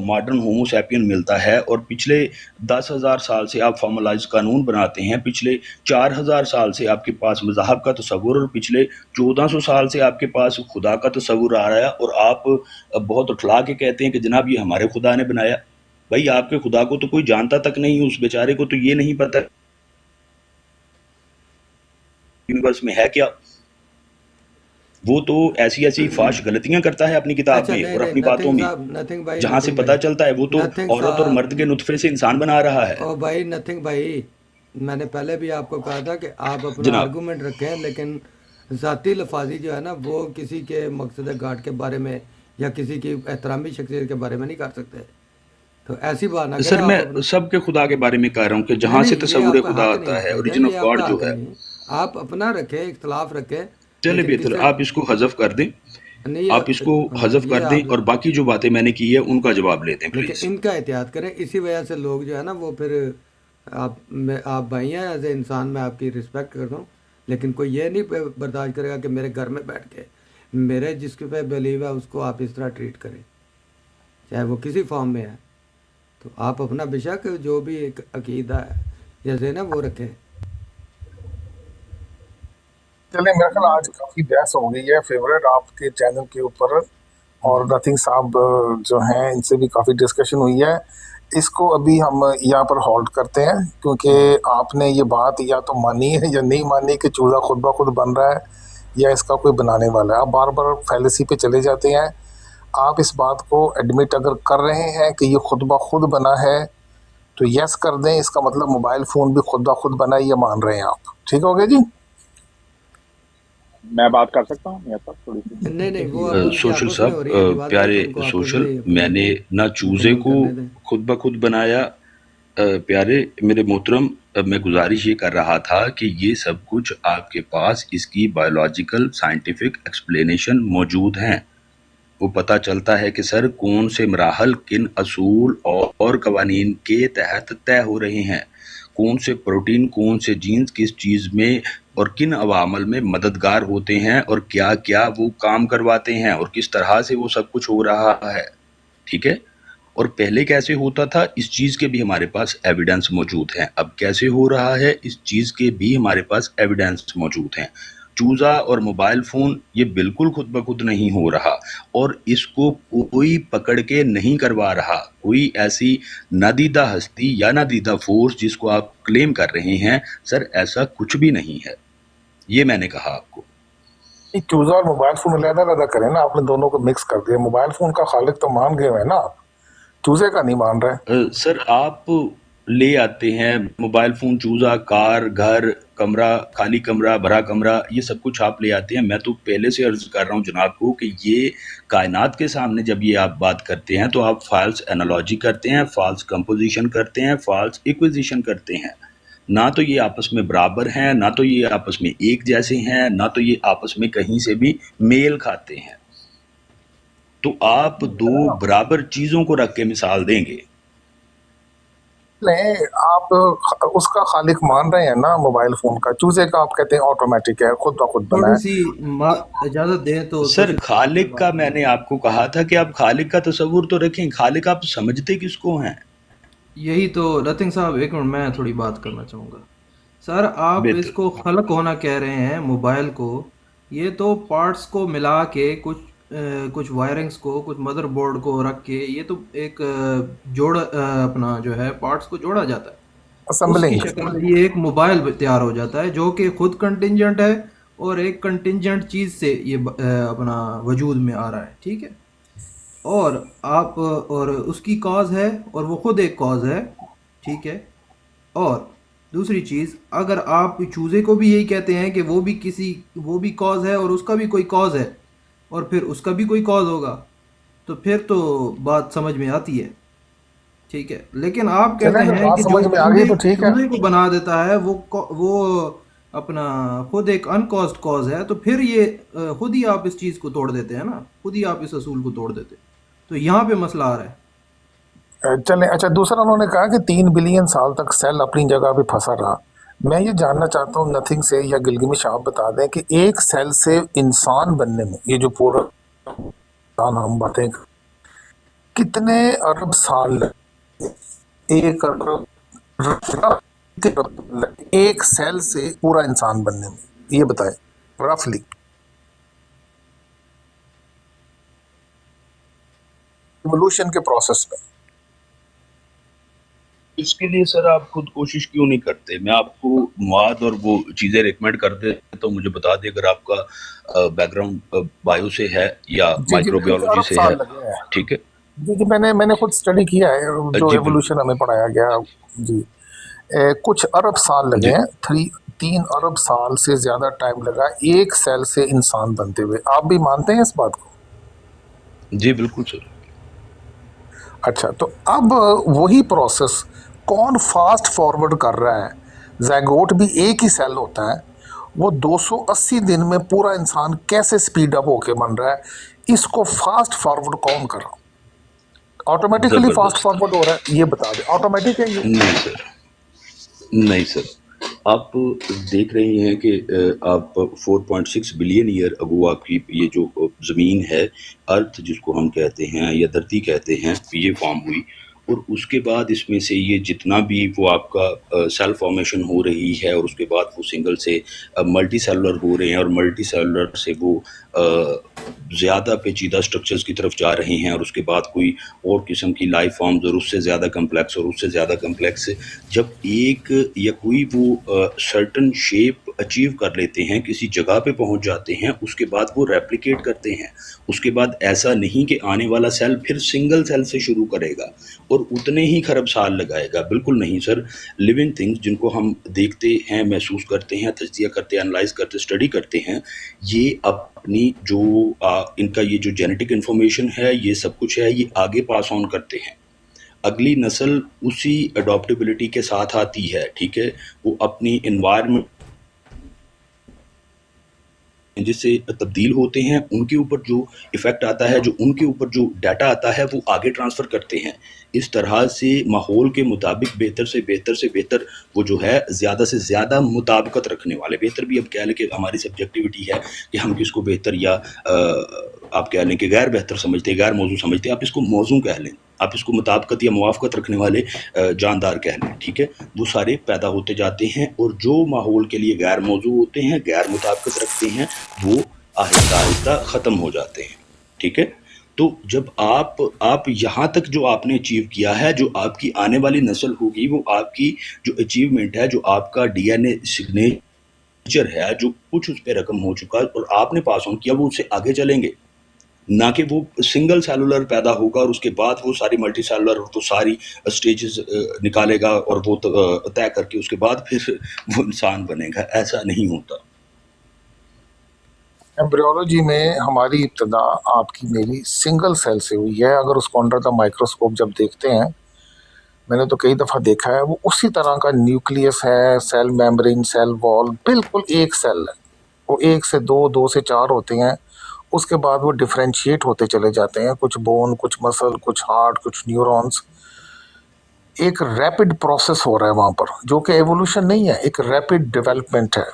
ماڈرن ہومو سیپین ملتا ہے، اور پچھلے 10,000 سال سے آپ فارملائز قانون بناتے ہیں، پچھلے 4,000 سال سے آپ کے پاس مذہب کا تصور، اور پچھلے 1400 سال سے آپ کے پاس خدا کا تصور آ رہا ہے، اور آپ بہت اٹھلا کے کہتے ہیں کہ جناب یہ ہمارے خدا نے بنایا۔ بھائی آپ کے خدا کو تو کوئی جانتا تک نہیں، اس بیچارے کو تو یہ نہیں پتہ یونیورس میں ہے کیا۔ وہ تو ایسی فاش غلطیاں کرتا ہے اپنی کتاب
اچھا
میں
نہیں
اور
نہیں،
اپنی باتوں
نتھنگ
میں،
صاحب، نتھنگ بھائی،
جہاں سے
نتھنگ
پتہ
بھائی،
چلتا ہے وہ تو
نتھنگ
عورت اور
صاحب،
مرد کے نطفے سے انسان بنا رہا ہے۔
او بھائی نتھنگ بھائی، میں نے پہلے بھی آپ کو کہا تھا کہ آپ اپنا
جناب
آرگومنٹ رکھیں، لیکن ذاتی لفاظی جو ہے نا وہ کسی کے مقصد گھاٹ کے بارے میں یا کسی کی احترامی شخصیت کے بارے میں نہیں کر سکتے. تو ایسی بات نہ کریں
سر میں
آپ اپنا.
سب کے خدا کے بارے میں کہہ رہا ہوں کہ
نہیں
جہاں سے
نہیں، یہ
تصور
آپ کا
خدا
حق نہیں
آتا ہے،
مفروض ہے،
اوریجن آف
یہ آپ
گاڈ
کا
جو
حق
ہے.
نہیں ہے. آپ اپنا رکھیں، اختلاف رکھیں،
چلے
لیکن
بہتر
کسی
آپ اس کو حذف کر دیں،
نہیں
آپ اس کو
ہاں
حذف
یہ
کر دیں
آپ،
اور باقی جو باتیں میں نے کی ہے ان کا جواب لے دیں
لیکن
پلیز.
ان کا احتیاط کریں. اسی وجہ سے لوگ جو ہے نا وہ پھر آپ بھائی ہیں، ایز اے انسان میں آپ کی رسپیکٹ کرتا ہوں، لیکن کوئی یہ نہیں برداشت کرے گا کہ میرے گھر میں بیٹھ کے میرے جس کے پہ بلیو ہے اس کو آپ اس طرح ٹریٹ کریں، چاہے وہ کسی فارم میں ہے. تو آپ اپنا بے شک جو بھی ایک عقیدہ ہے جیسے نا وہ رکھیں.
چلیں میرا خیال آج کافی بحث ہو گئی ہے فیوریٹ آپ کے چینل کے اوپر، اور نتھنگ صاحب جو ہیں ان سے بھی کافی ڈسکشن ہوئی ہے. اس کو ابھی ہم یہاں پر ہولڈ کرتے ہیں، کیونکہ آپ نے یہ بات یا تو مانی ہے یا نہیں مانی کہ چوزا خود بخود بن رہا ہے یا اس کا کوئی بنانے والا ہے. آپ بار بار فیلسی پہ چلے جاتے ہیں. آپ اس بات کو ایڈمٹ اگر کر رہے ہیں کہ یہ خود بخود بنا ہے تو یس کر دیں، اس کا مطلب موبائل فون بھی خود بخود بنا ہے، یہ مان رہے ہیں آپ. ٹھیک ہو گیا جی؟
میں بات کر سکتا ہوں میاں صاحب تھوڑی سی؟
نہیں نہیں، وہ اب ان کی
سوشل
آپس میں ہو رہی ہے
صاحب،
جواد بھائی،
پیارے
تو ان کو آپس
سوشل،
میں ہی
میں
اپنی
نے نہ چوزے
مکمل
کو
کرنے دیں.
خود بخود بنایا. پیارے میرے محترم، میں گزارش یہ کر رہا تھا کہ یہ سب کچھ آپ کے پاس اس کی بایولوجیکل سائنٹیفک ایکسپلینیشن موجود ہیں. وہ پتہ چلتا ہے کہ سر کون سے مراحل کن اصول اور قوانین کے تحت طے ہو رہے ہیں، کون سے پروٹین، کون سے جینز کس چیز میں اور کن عوامل میں مددگار ہوتے ہیں اور کیا کیا وہ کام کرواتے ہیں اور کس طرح سے وہ سب کچھ ہو رہا ہے. ٹھیک ہے؟ اور پہلے کیسے ہوتا تھا اس چیز کے بھی ہمارے پاس ایویڈنس موجود ہیں. اب کیسے ہو رہا ہے اس چیز کے بھی ہمارے پاس ایویڈنس موجود ہیں. چوزا اور موبائل فون یہ بالکل خود بخود نہیں ہو رہا، اور اس کو کوئی پکڑ کے نہیں کروا رہا. کوئی ایسی نادیدہ ہستی یا نادیدہ فورس جس کو آپ کلیم کر رہے ہیں، سر ایسا کچھ بھی نہیں ہے. یہ میں نے کہا آپ کو.
چوزا اور موبائل فون علیحدہ علیحدہ کریں نا، آپ نے دونوں کو مکس کر دیا. موبائل فون کا خالق تو مان گئے ہیں نا آپ، چوزے کا نہیں مان رہے.
سر آپ لے آتے ہیں موبائل فون، چوزا، کار، گھر، کمرہ، خالی کمرہ، بھرا کمرہ، یہ سب کچھ آپ لے آتے ہیں. میں تو پہلے سے عرض کر رہا ہوں جناب کو کہ یہ کائنات کے سامنے جب یہ آپ بات کرتے ہیں تو آپ فالس انالوجی کرتے ہیں، فالس کمپوزیشن کرتے ہیں، فالس ایکویزیشن کرتے ہیں. نہ تو یہ آپس میں برابر ہیں، نہ تو یہ آپس میں ایک جیسے ہیں، نہ تو یہ آپس میں کہیں سے بھی میل کھاتے ہیں. تو آپ دو برابر چیزوں کو رکھ کے مثال دیں گے.
نہیں، آپ اس کا خالق مان رہے ہیں نا موبائل فون کا. چوزے کا آپ کہتے ہیں آٹومیٹک ہے، خود بخود بنا
تھوڑی
ہے.
سی اجازت دیں تو
سر
سوشل
خالق کا میں نے آپ کو کہا تھا کہ آپ خالق کا تصور تو رکھیں. خالق آپ سمجھتے کس کو ہیں؟
یہی تو رتن صاحب، ایک منٹ میں تھوڑی بات کرنا چاہوں گا. سر آپ اس
بہتر.
کو خلق ہونا کہہ رہے ہیں موبائل کو، یہ تو پارٹس کو ملا کے کچھ وائرنگز کو، کچھ مدر بورڈ کو رکھ کے یہ تو ایک اپنا جو ہے پارٹس کو جوڑا جاتا ہے، اس کی
اسمبلنگ.
شکل میں یہ ایک موبائل تیار ہو جاتا ہے جو کہ خود کنٹینجنٹ ہے اور ایک کنٹینجنٹ چیز سے یہ اپنا وجود میں آ رہا ہے. ٹھیک ہے، اور آپ اور اس کی کاز ہے اور وہ خود ایک کاز ہے. ٹھیک ہے، اور دوسری چیز، اگر آپ چوزے کو بھی یہی کہتے ہیں کہ وہ بھی کاز ہے اور اس کا بھی کوئی کاز ہے اور پھر اس کا بھی کوئی کاز ہوگا، تو پھر تو بات سمجھ میں آتی ہے. ٹھیک ہے، لیکن آپ
چلیں
کہتے
اگر
ہیں
بات
کہ جو
سمجھ میں آ گئی تو ٹھیک ہے.
چوزے کو بنا دیتا ہے وہ اپنا خود ایک انکازڈ کاز ہے، تو پھر یہ خود ہی آپ اس چیز کو توڑ دیتے ہیں نا، خود ہی آپ اس اصول کو توڑ دیتے. تو یہاں پہ مسئلہ آ رہا ہے.
چلیں اچھا، دوسرا انہوں نے کہا کہ 3 بلین سال تک سیل اپنی جگہ پہ پھنسا رہا. میں یہ جاننا چاہتا ہوں نتھنگ سے یا گلگمش آپ بتا دیں کہ ایک سیل سے انسان بننے میں، یہ جو پورا انسان ہم باتیں کتنے ارب سال لگے؟ 1 ارب ایک سیل سے پورا انسان بننے میں، یہ بتائیں رفلی. ایوولوشن کے پروسیس میں.
اس کے لیے سر آپ خود کوشش کیوں نہیں کرتے؟ میں آپ کو مواد اور وہ چیزیں ریکمینڈ کرتے تو مجھے بتا دیں اگر آپ کا بیک گراؤنڈ بایو سے ہے یا
جی
مائکرو
بالکل،
بایولوجی
ارب
سے ہے.
سال لگے ہیں.
ٹھیک ہے
جی میں نے خود اسٹڈی کیا ہے جو
جی بالکل.
ایوولوشن ہمیں پڑھایا گیا. جی کچھ ارب سال لگے
جی
ہیں، 3 ارب سال سے زیادہ ٹائم لگا ایک سیل سے انسان بنتے ہوئے. آپ بھی مانتے ہیں اس بات کو؟
جی بالکل سر.
اچھا، تو اب وہی پروسیس کون فاسٹ فارورڈ کر رہا ہے؟ زیگوٹ بھی ایک ہی سیل ہوتا ہے، وہ 280 دن میں پورا انسان کیسے سپیڈ اپ ہو کے بن رہا ہے؟ اس کو فاسٹ فارورڈ کون کر رہا؟ آٹومیٹیکلی فاسٹ
زبردست.
فارورڈ ہو رہا ہے، یہ بتا دیں آٹومیٹک ہے یہ؟
نہیں سر، نہیں سر. آپ دیکھ رہے ہیں کہ آپ 4.6 بلین ایئر اگو آپ کی یہ جو زمین ہے، ارتھ جس کو ہم کہتے ہیں یا دھرتی کہتے ہیں، یہ فارم ہوئی، اور اس کے بعد اس میں سے یہ جتنا بھی وہ آپ کا سیل فارمیشن ہو رہی ہے، اور اس کے بعد وہ سنگل سے ملٹی سیلولر ہو رہے ہیں، اور ملٹی سیلولر سے وہ زیادہ پیچیدہ سٹرکچرز کی طرف جا رہے ہیں، اور اس کے بعد کوئی اور قسم کی لائف فارمز، اور اس سے زیادہ کمپلیکس، اور اس سے زیادہ کمپلیکس. جب ایک یا کوئی وہ سرٹن شیپ اچیو کر لیتے ہیں، کسی جگہ پہ پہنچ جاتے ہیں، اس کے بعد وہ ریپلیکیٹ کرتے ہیں. اس کے بعد ایسا نہیں کہ آنے والا سیل پھر سنگل سیل سے شروع کرے گا اور اتنے ہی خرب سال لگائے گا. بالکل نہیں سر. لیونگ تھنگس جن کو ہم دیکھتے ہیں، محسوس کرتے ہیں، تجزیہ کرتے ہیں، انالائز کرتے، اسٹڈی کرتے ہیں، یہ اپنی جو ان کا یہ جو جینیٹک انفارمیشن ہے، یہ سب کچھ ہے، یہ آگے پاس آن کرتے ہیں. اگلی نسل اسی اڈاپٹیبلٹی کے ساتھ آتی ہے، ٹھیک ہے، وہ اپنی انوائرمنٹ جس سے تبدیل ہوتے ہیں، ان کے اوپر جو ایفیکٹ آتا ہے، جو ان کے اوپر جو ڈیٹا آتا ہے، وہ آگے ٹرانسفر کرتے ہیں. اس طرح سے ماحول کے مطابق بہتر سے بہتر سے بہتر وہ جو ہے زیادہ سے زیادہ مطابقت رکھنے والے، بہتر بھی اب کہہ لیں کہ ہماری سبجیکٹیوٹی ہے کہ ہم کس کو بہتر یا آپ کہہ لیں کہ غیر بہتر سمجھتے ہیں، غیر موضوع سمجھتے ہیں، آپ اس کو موضوع کہہ لیں، آپ اس کو مطابقت یا موافقت رکھنے والے جاندار کہہ لیں، ٹھیک ہے. وہ سارے پیدا ہوتے جاتے ہیں، اور جو ماحول کے لیے غیر موضوع ہوتے ہیں، غیر مطابقت رکھتے ہیں، وہ آہستہ آہستہ ختم ہو جاتے ہیں، ٹھیک ہے. تو جب آپ یہاں تک جو آپ نے اچیو کیا ہے، جو آپ کی آنے والی نسل ہوگی، وہ آپ کی جو اچیومنٹ ہے، جو آپ کا ڈی این اے سگنیچر ہے، جو کچھ اس پہ رقم ہو چکا اور آپ نے پاس آن کیا، وہ اس سے آگے چلیں گے. نہ کہ وہ سنگل سیلولر پیدا ہوگا اور اس کے بعد وہ ساری ملٹی سیلولر تو ساری سٹیجز نکالے گا، اور وہ طے کر کے اس کے بعد پھر وہ انسان بنے گا. ایسا نہیں ہوتا.
ایمبریولوجی میں ہماری ابتدا آپ کی میری سنگل سیل سے ہوئی ہے. اگر اس کو انڈر دا مائکروسکوپ جب دیکھتے ہیں، میں نے تو کئی دفعہ دیکھا ہے، وہ اسی طرح کا نیوکلیس ہے، سیل میمبرین، سیل وال، بالکل ایک سیل ہے. وہ 1 سے 2، 2 سے 4 ہوتے ہیں. اس کے بعد وہ ڈفرینشیٹ ہوتے چلے جاتے ہیں، کچھ بون، کچھ مسل، کچھ ہارٹ، کچھ نیورونز. ایک ریپڈ پروسیس ہو رہا ہے وہاں پر، جو کہ ایوولوشن نہیں ہے، ایک ریپڈ ڈیولپمنٹ ہے.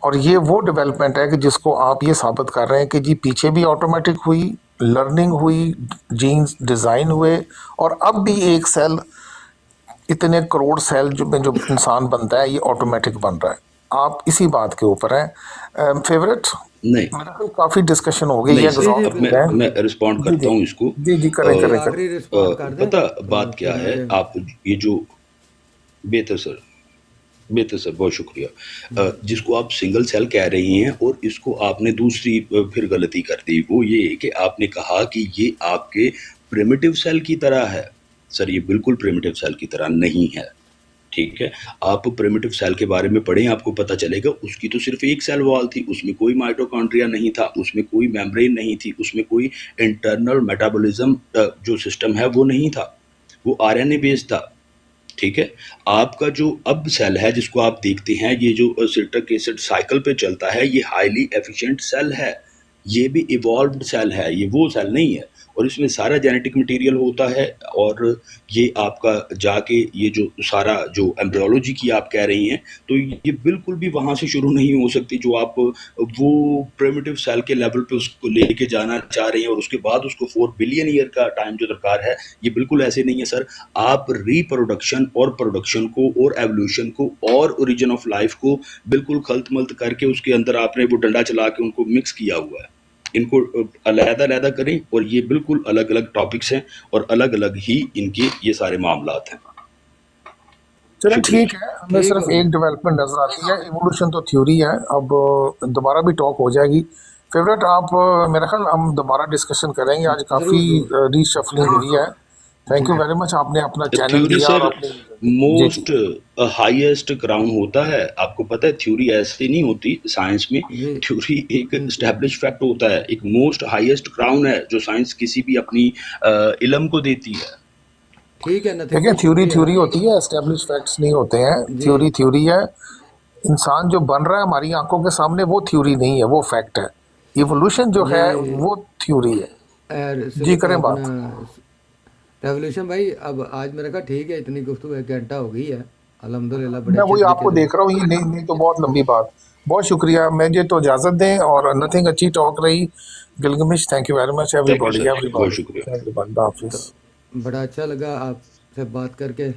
اور یہ وہ ڈیولپمنٹ ہے کہ جس کو آپ یہ ثابت کر رہے ہیں کہ جی پیچھے بھی آٹومیٹک ہوئی، لرننگ ہوئی، جینز ڈیزائن ہوئے، اور اب بھی ایک سیل، اتنے کروڑ سیل جو انسان بنتا ہے، یہ آٹومیٹک بن رہا ہے. آپ اسی بات کے اوپر ہیں. فیوریٹ
نہیں
میرا خیال کافی ڈسکشن ہو گئی
نہیں
ہے،
سر،
جی جی
اب
ایگزاسٹ ہے.
بالکل.
میں رسپونڈ
جی
کرتا
جی
ہوں اس کو.
جی جی کریں
جی
کریں کریں.
آخری رسپونڈ کر دیں
پتہ
تو
بات کیا
پھر
ہے، آپ یہ جو بہتر سر، بہتر سر، بہت شکریہ. جس کو آپ سنگل سیل کہہ رہی ہیں، اور اس کو آپ نے دوسری پھر غلطی کر دی، وہ یہ کہ آپ نے کہا کہ یہ آپ کے پریمیٹیو سیل کی طرح ہے. سر یہ بالکل پریمیٹیو سیل کی طرح نہیں ہے، ٹھیک ہے. آپ پریمیٹیو سیل کے بارے میں پڑھیں، آپ کو پتہ چلے گا اس کی تو صرف ایک سیل وال تھی، اس میں کوئی مائٹوکانڈریا نہیں تھا، اس میں کوئی میمبرین نہیں تھی، اس میں کوئی انٹرنل میٹابولزم جو سسٹم ہے وہ نہیں تھا، وہ آر این اے بیس تھا، ٹھیک ہے. آپ کا جو اب سیل ہے جس کو آپ دیکھتے ہیں، یہ جو سلٹرک ایسڈ سائیکل پہ چلتا ہے، یہ ہائیلی ایفیشینٹ سیل ہے، یہ بھی ایوالوڈ سیل ہے، یہ وہ سیل نہیں ہے. اور اس میں سارا جینیٹک مٹیریل ہوتا ہے، اور یہ آپ کا جا کے یہ جو سارا جو ایمبریولوجی کی آپ کہہ رہی ہیں، تو یہ بالکل بھی وہاں سے شروع نہیں ہو سکتی جو آپ وہ پریمیٹیو سیل کے لیول پہ اس کو لے کے جانا چاہ رہے ہیں، اور اس کے بعد اس کو 4 بلین ایئر کا ٹائم جو درکار ہے. یہ بالکل ایسے نہیں ہے سر. آپ ریپروڈکشن اور پروڈکشن کو اور ایولیوشن کو اور اوریجن آف لائف کو بالکل خلط ملط کر کے اس کے اندر آپ نے وہ ڈنڈا چلا کے ان کو مکس کیا ہوا ہے. ان کو علیحدہ علیحدہ کریں، اور یہ بالکل الگ الگ ٹاپکس ہیں، اور الگ الگ ہی ان کے یہ سارے معاملات ہیں.
چلیں
شکریہ.
ٹھیک ہے، ہمیں
ٹھیک
صرف
ہو
ایک ڈیولپمنٹ نظر آتی ہے، ایوولوشن تو تھیوری ہے. اب دوبارہ بھی ٹاک ہو جائے گی. فیوریٹ آپ میرا خیال ہم دوبارہ ڈسکشن کریں گے، آج کافی
ضرور ضرور.
ری شفلنگ ہوئی ہے. تھینک یو ویری مچ، آپ نے اپنا چینل
تھیوری
دیا اور
سر
اپنی جی
موسٹ ہائیسٹ کراؤن ہوتا ہے. آپ کو پتہ ہے تھیوری ایسی نہیں ہوتی سائنس میں.
جی
تھیوری ایک اسٹیبلش فیکٹ ہوتا ہے, ایک موسٹ ہائیسٹ کراؤن ہے جو سائنس کسی بھی اپنی علم کو دیتی ہے.
ٹھیک ہے نتھنگ
دیکھیں
بھائی
تھیوری
شکریہ.
تھیوری ہوتی ہے، اسٹیبلش فیکٹس نہیں ہوتے ہیں.
جی
تھیوری تھیوری ہے. انسان جو بن رہا ہے ہماری آنکھوں کے سامنے وہ تھیوری نہیں ہے، وہ فیکٹ ہے. ایوولوشن جو ہے
جی
وہ تھیوری ہے. جی کریں
اپنا
بات.
ریولیوشن بھائی، اب آج میرا کہا ٹھیک ہے، اتنی گفتگو 1 گھنٹہ ہو گئی ہے الحمدللہ، بڑے
میں
اچھے
وہی آپ
طریقے
کو
سے.
دیکھ رہا ہوں، یہ نہیں تو بہت لمبی بات. بہت شکریہ، مجھے تو اجازت دیں. اور نتھنگ اچھی ٹاک رہی. Gilgamesh thank you very much every
thank you
body
sir,
every
بہت
باڈی
شکریہ.
Everybody. اللہ
تو
حافظ.
بڑا اچھا لگا آپ سے بات کر کے،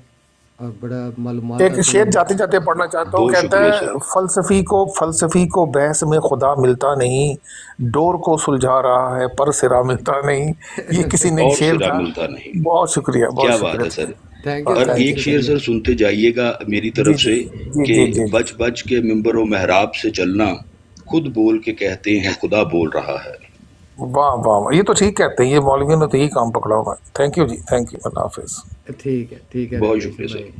اور بڑا معلومات
ایک
حاصل
شعر
ہوئی.
جاتے جاتے پڑھنا چاہتا ہوں،
بہت
کہتا
شکریہ سر.
ہے فلسفی کو بحث میں خدا ملتا نہیں، ڈور کو سلجھا رہا ہے پر سرا ملتا نہیں. یہ کسی نے
اور
شعر
سرا
تھا.
ملتا نہیں.
بہت شکریہ، بہت
کیا بات
شکریہ.
ہے سر.
تھینک یو
اور
تھینک
ایک
یو
شعر
شکریہ.
سر سنتے جائیے گا میری
جی
طرف
جی
سے
جی
کہ
جی جی.
بچ بچ کے ممبر و محراب سے چلنا, خود بول کے کہتے ہیں خدا بول رہا ہے.
واہ واہ واہ، یہ تو ٹھیک کہتے ہیں، یہ مولویوں نے تو یہی کام پکڑا ہوا ہے. تھینک یو جی، تھینک یو. اللہ حافظ.
ٹھیک ہے
بہت
ریولیوشن
شکریہ سر.
بھائی.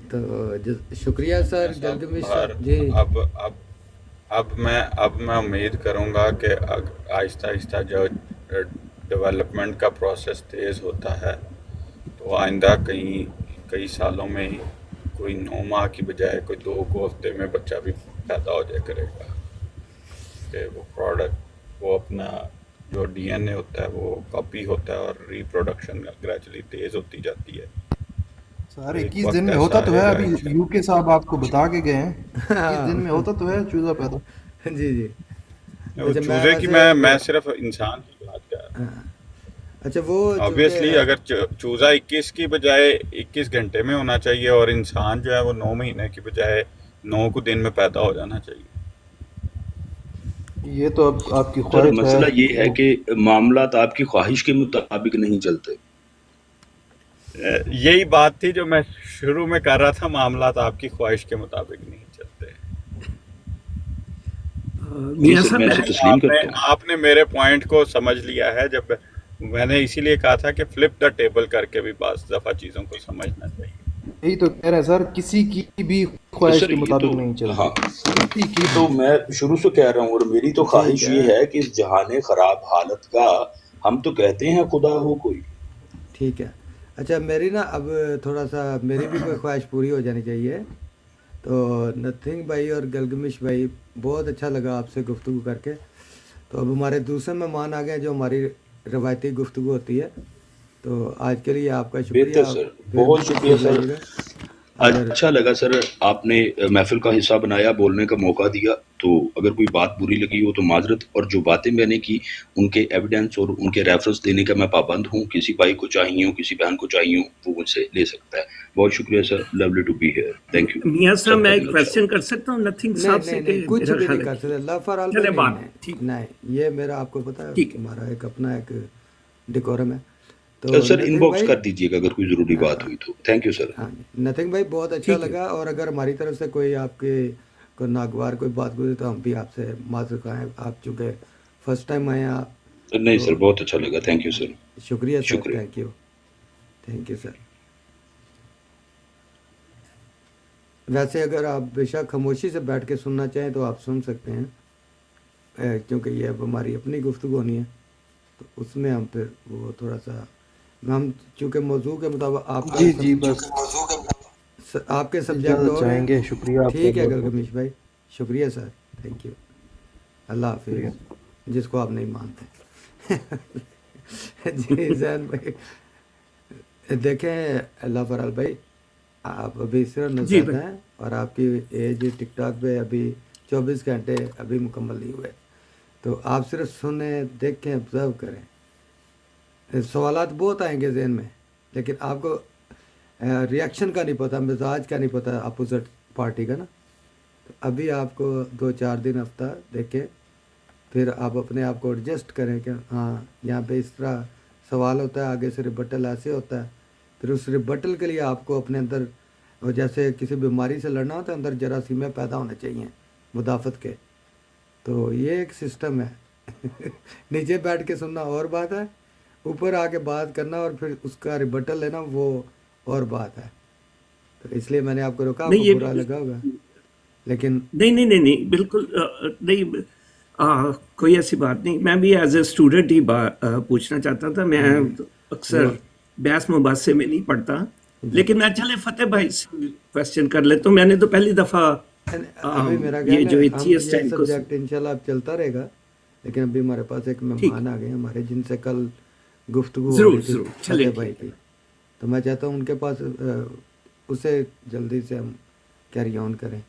تو شکریہ سر
صاحب
گلگمش
اور
صاحب جی.
اب اب اب میں امید کروں گا کہ آہستہ آہستہ جو ڈیولپمنٹ کا پروسیس تیز ہوتا ہے تو آئندہ کئی سالوں میں کوئی 9 ماہ کی بجائے کوئی 2 ہفتے میں بچہ بھی پیدا ہو جائے کرے گا کہ وہ پروڈکٹ وہ اپنا جو ڈی این اے ہوتا ہے وہ کاپی ہوتا ہے اور ریپروڈکشن گریجولی تیز ہوتی جاتی ہے.
سر
تو ایک
21 دن
وقت
میں
ایسا
ہوتا تو ہے،
آئے گا
ابھی یو کے صاحب آپ کو بتا کے گئے ہیں. 21 دن میں ہوتا تو ہے چوزا پیدا.
جی.
وہ
اچھا میں
چوزے کی
ویسے
میں صرف انسان کی بات کر رہا ہوں.
اچھا وہ
آبویسلی
چونکہ
اگر چوزا 21 کی بجائے 21 گھنٹے میں ہونا چاہیے اور انسان جو ہے وہ 9 مہینے کی بجائے 9 کو دن میں پیدا ہو جانا چاہیے.
یہ تو اب آپ کی
سر
خواہش ہے.
مسئلہ یہ ہے کہ معاملات آپ کی خواہش کے مطابق نہیں چلتے.
یہی بات تھی جو میں شروع میں کر رہا تھا، معاملات آپ کی خواہش کے مطابق نہیں چلتے.
جی
میاں
سر,
صاحب
میں اسے تسلیم کرتا ہوں.
آپ نے میرے پوائنٹ کو سمجھ لیا ہے. جب میں نے اسی لیے کہا تھا کہ فلپ دا ٹیبل کر کے بھی بعض دفعہ چیزوں کو سمجھنا چاہیے.
یہی تو کہہ رہے ہیں سر، کسی کی بھی خواہش
سر
کے
یہ تو
مطابق نہیں چلتے.
ہاں, کسی کی تو میں شروع سے کہہ رہا ہوں, اور میری تو
ٹھیک
خواہش
ہے
یہ ہے کہ اس جہان خراب حالت کا ہم تو کہتے ہیں خدا ہو کوئی.
ٹھیک ہے. اچھا میری نا اب تھوڑا سا میری بھی کوئی خواہش پوری ہو جانی چاہیے. تو نتھنگ بھائی اور گلگمش بھائی بہت اچھا لگا آپ سے گفتگو کر کے. تو اب ہمارے دوسرے مہمان آ گئے جو ہماری روایتی گفتگو ہوتی ہے. تو آج کے لیے آپ کا شکریہ.
بہتر سر,
پھر
بہت شکریہ
تشریف
سر.
لائیے گا اگر
اچھا لگا سر, آپ نے محفل کا حصہ بنایا, بولنے کا موقع دیا. تو اگر کوئی بات بری لگی ہو تو معذرت, اور جو باتیں میں نے کی ان کے ایویڈنس اور ان کے ریفرنس دینے کا میں پابند ہوں. کسی بھائی کو چاہیے ہوں, کسی بہن کو چاہیے ہوں, وہ مجھ سے لے سکتا ہے. بہت شکریہ sir, lovely to be here. Thank you.
میاں صاحب
سب
میں
کا
ایک
دن اچھا
کویسچن
ہو.
کر سکتا ہوں نتھنگ
نہیں
صاحب
نہیں
سے، کہ
نہیں کچھ
میرا
بھی نہیں
خیال ہے
کر
کہ
سکتے. اللہ فار آل بھائی
چلے
نہیں
بات
نہیں
ٹھیک
نہیں, یہ میرا آپ کو پتہ ہے
ٹھیک ہے.
ہمارا ایک اپنا ایک ڈیکورم ہے. تو
سر ان
نتھنگ
باکس
بھائی
کر دیجیے گا اگر کوئی ضروری بات ہوئی تو. Thank you sir.
ہاں نتھنگ بھائی بہت اچھا
ٹھیک ہے.
لگا. اور اگر ہماری طرف سے کوئی آپ کے کو ناگوار کوئی بات گزری تو ہم بھی آپ سے معذرت خواہ ہیں. آپ چونکہ فرسٹ ٹائم آئے ہیں آپ.
نہیں
تو
سر, بہت اچھا لگا. Thank you sir.
شکریہ سر.
شکریہ.
Thank you sir. ویسے اگر آپ بے شک خاموشی سے بیٹھ کے سننا چاہیں تو آپ سن سکتے ہیں, کیونکہ یہ اب ہماری اپنی گفتگو ہونی ہے. تو اس میں ہم پھر وہ تھوڑا سا ہم چونکہ موضوع کے مطابق آپ کا
جی بس
آپ کے سبجیکٹ
اجازت
اور ہیں.
چاہیں گے. شکریہ آپ کا
ٹھیک ہے
بہت بہت.
گلگمیش بھائی, شکریہ سر. Thank you. اللہ
شکریہ.
حافظ, جس کو آپ نہیں مانتے. جی زین بھائی دیکھیں, اللہ فرال بھائی آپ ابھی صرف
جی
نوزائیدہ
بھائی.
ہیں اور آپ کی ایج ٹک ٹاک پہ ابھی 24 گھنٹے ابھی مکمل نہیں ہوئے. تو آپ صرف سنیں, دیکھیں, آبزرو کریں. سوالات بہت آئیں گے ذہن میں, لیکن آپ کو ریئیکشن کا نہیں پتہ, مزاج کا نہیں پتہ اپوزٹ پارٹی کا نا. تو ابھی آپ کو 2-4 دن ہفتہ دیکھیں, پھر آپ اپنے آپ کو ایڈجسٹ کریں کہ ہاں یہاں پہ اس طرح سوال ہوتا ہے, آگے سے ریبٹل ایسے ہوتا ہے. پھر اس ریبٹل کے لیے آپ کو اپنے اندر, اور جیسے کسی بیماری سے لڑنا ہوتا ہے, اندر جراثیمیں پیدا ہونے چاہیے مدافعت کے. تو یہ ایک سسٹم ہے. نیچے بیٹھ کے سننا اور بات ہے، اوپر آ کے بات کرنا اور پھر اس کا ریبٹل لینا وہ اور بات ہے. تو اس لیے میں نے آپ کو روکا، آپ
نہیں
کو
یہ
برا لگا ہوگا لیکن
نہیں بالکل نہیں کوئی ایسی بات نہیں. میں بھی ایز اے اسٹوڈنٹ ہی پوچھنا چاہتا تھا. میں اکثر
وہ
بحث مباحثے میں نہیں پڑھتا، لیکن میں چلے فتح بھائی سے کوشچن کر لیتا ہوں. میں نے تو پہلی دفعہ
ابھی میرا
یہ
خیال
جو
ہے
ایتھیسٹ
یہ
ہے ان کو
سبجیکٹ انشاءاللہ اب چلتا رہے گا، لیکن ابھی ہمارے پاس ایک
ٹھیک
مہمان آ گئے ہمارے جن سے کل گفتگو ہو
ضرور
رہی تھی
ضرور چلے
فتح بھائی
ٹھیک ہے.
کی. تو میں چاہتا ہوں ان کے پاس اسے جلدی سے ہم کیری آن کریں.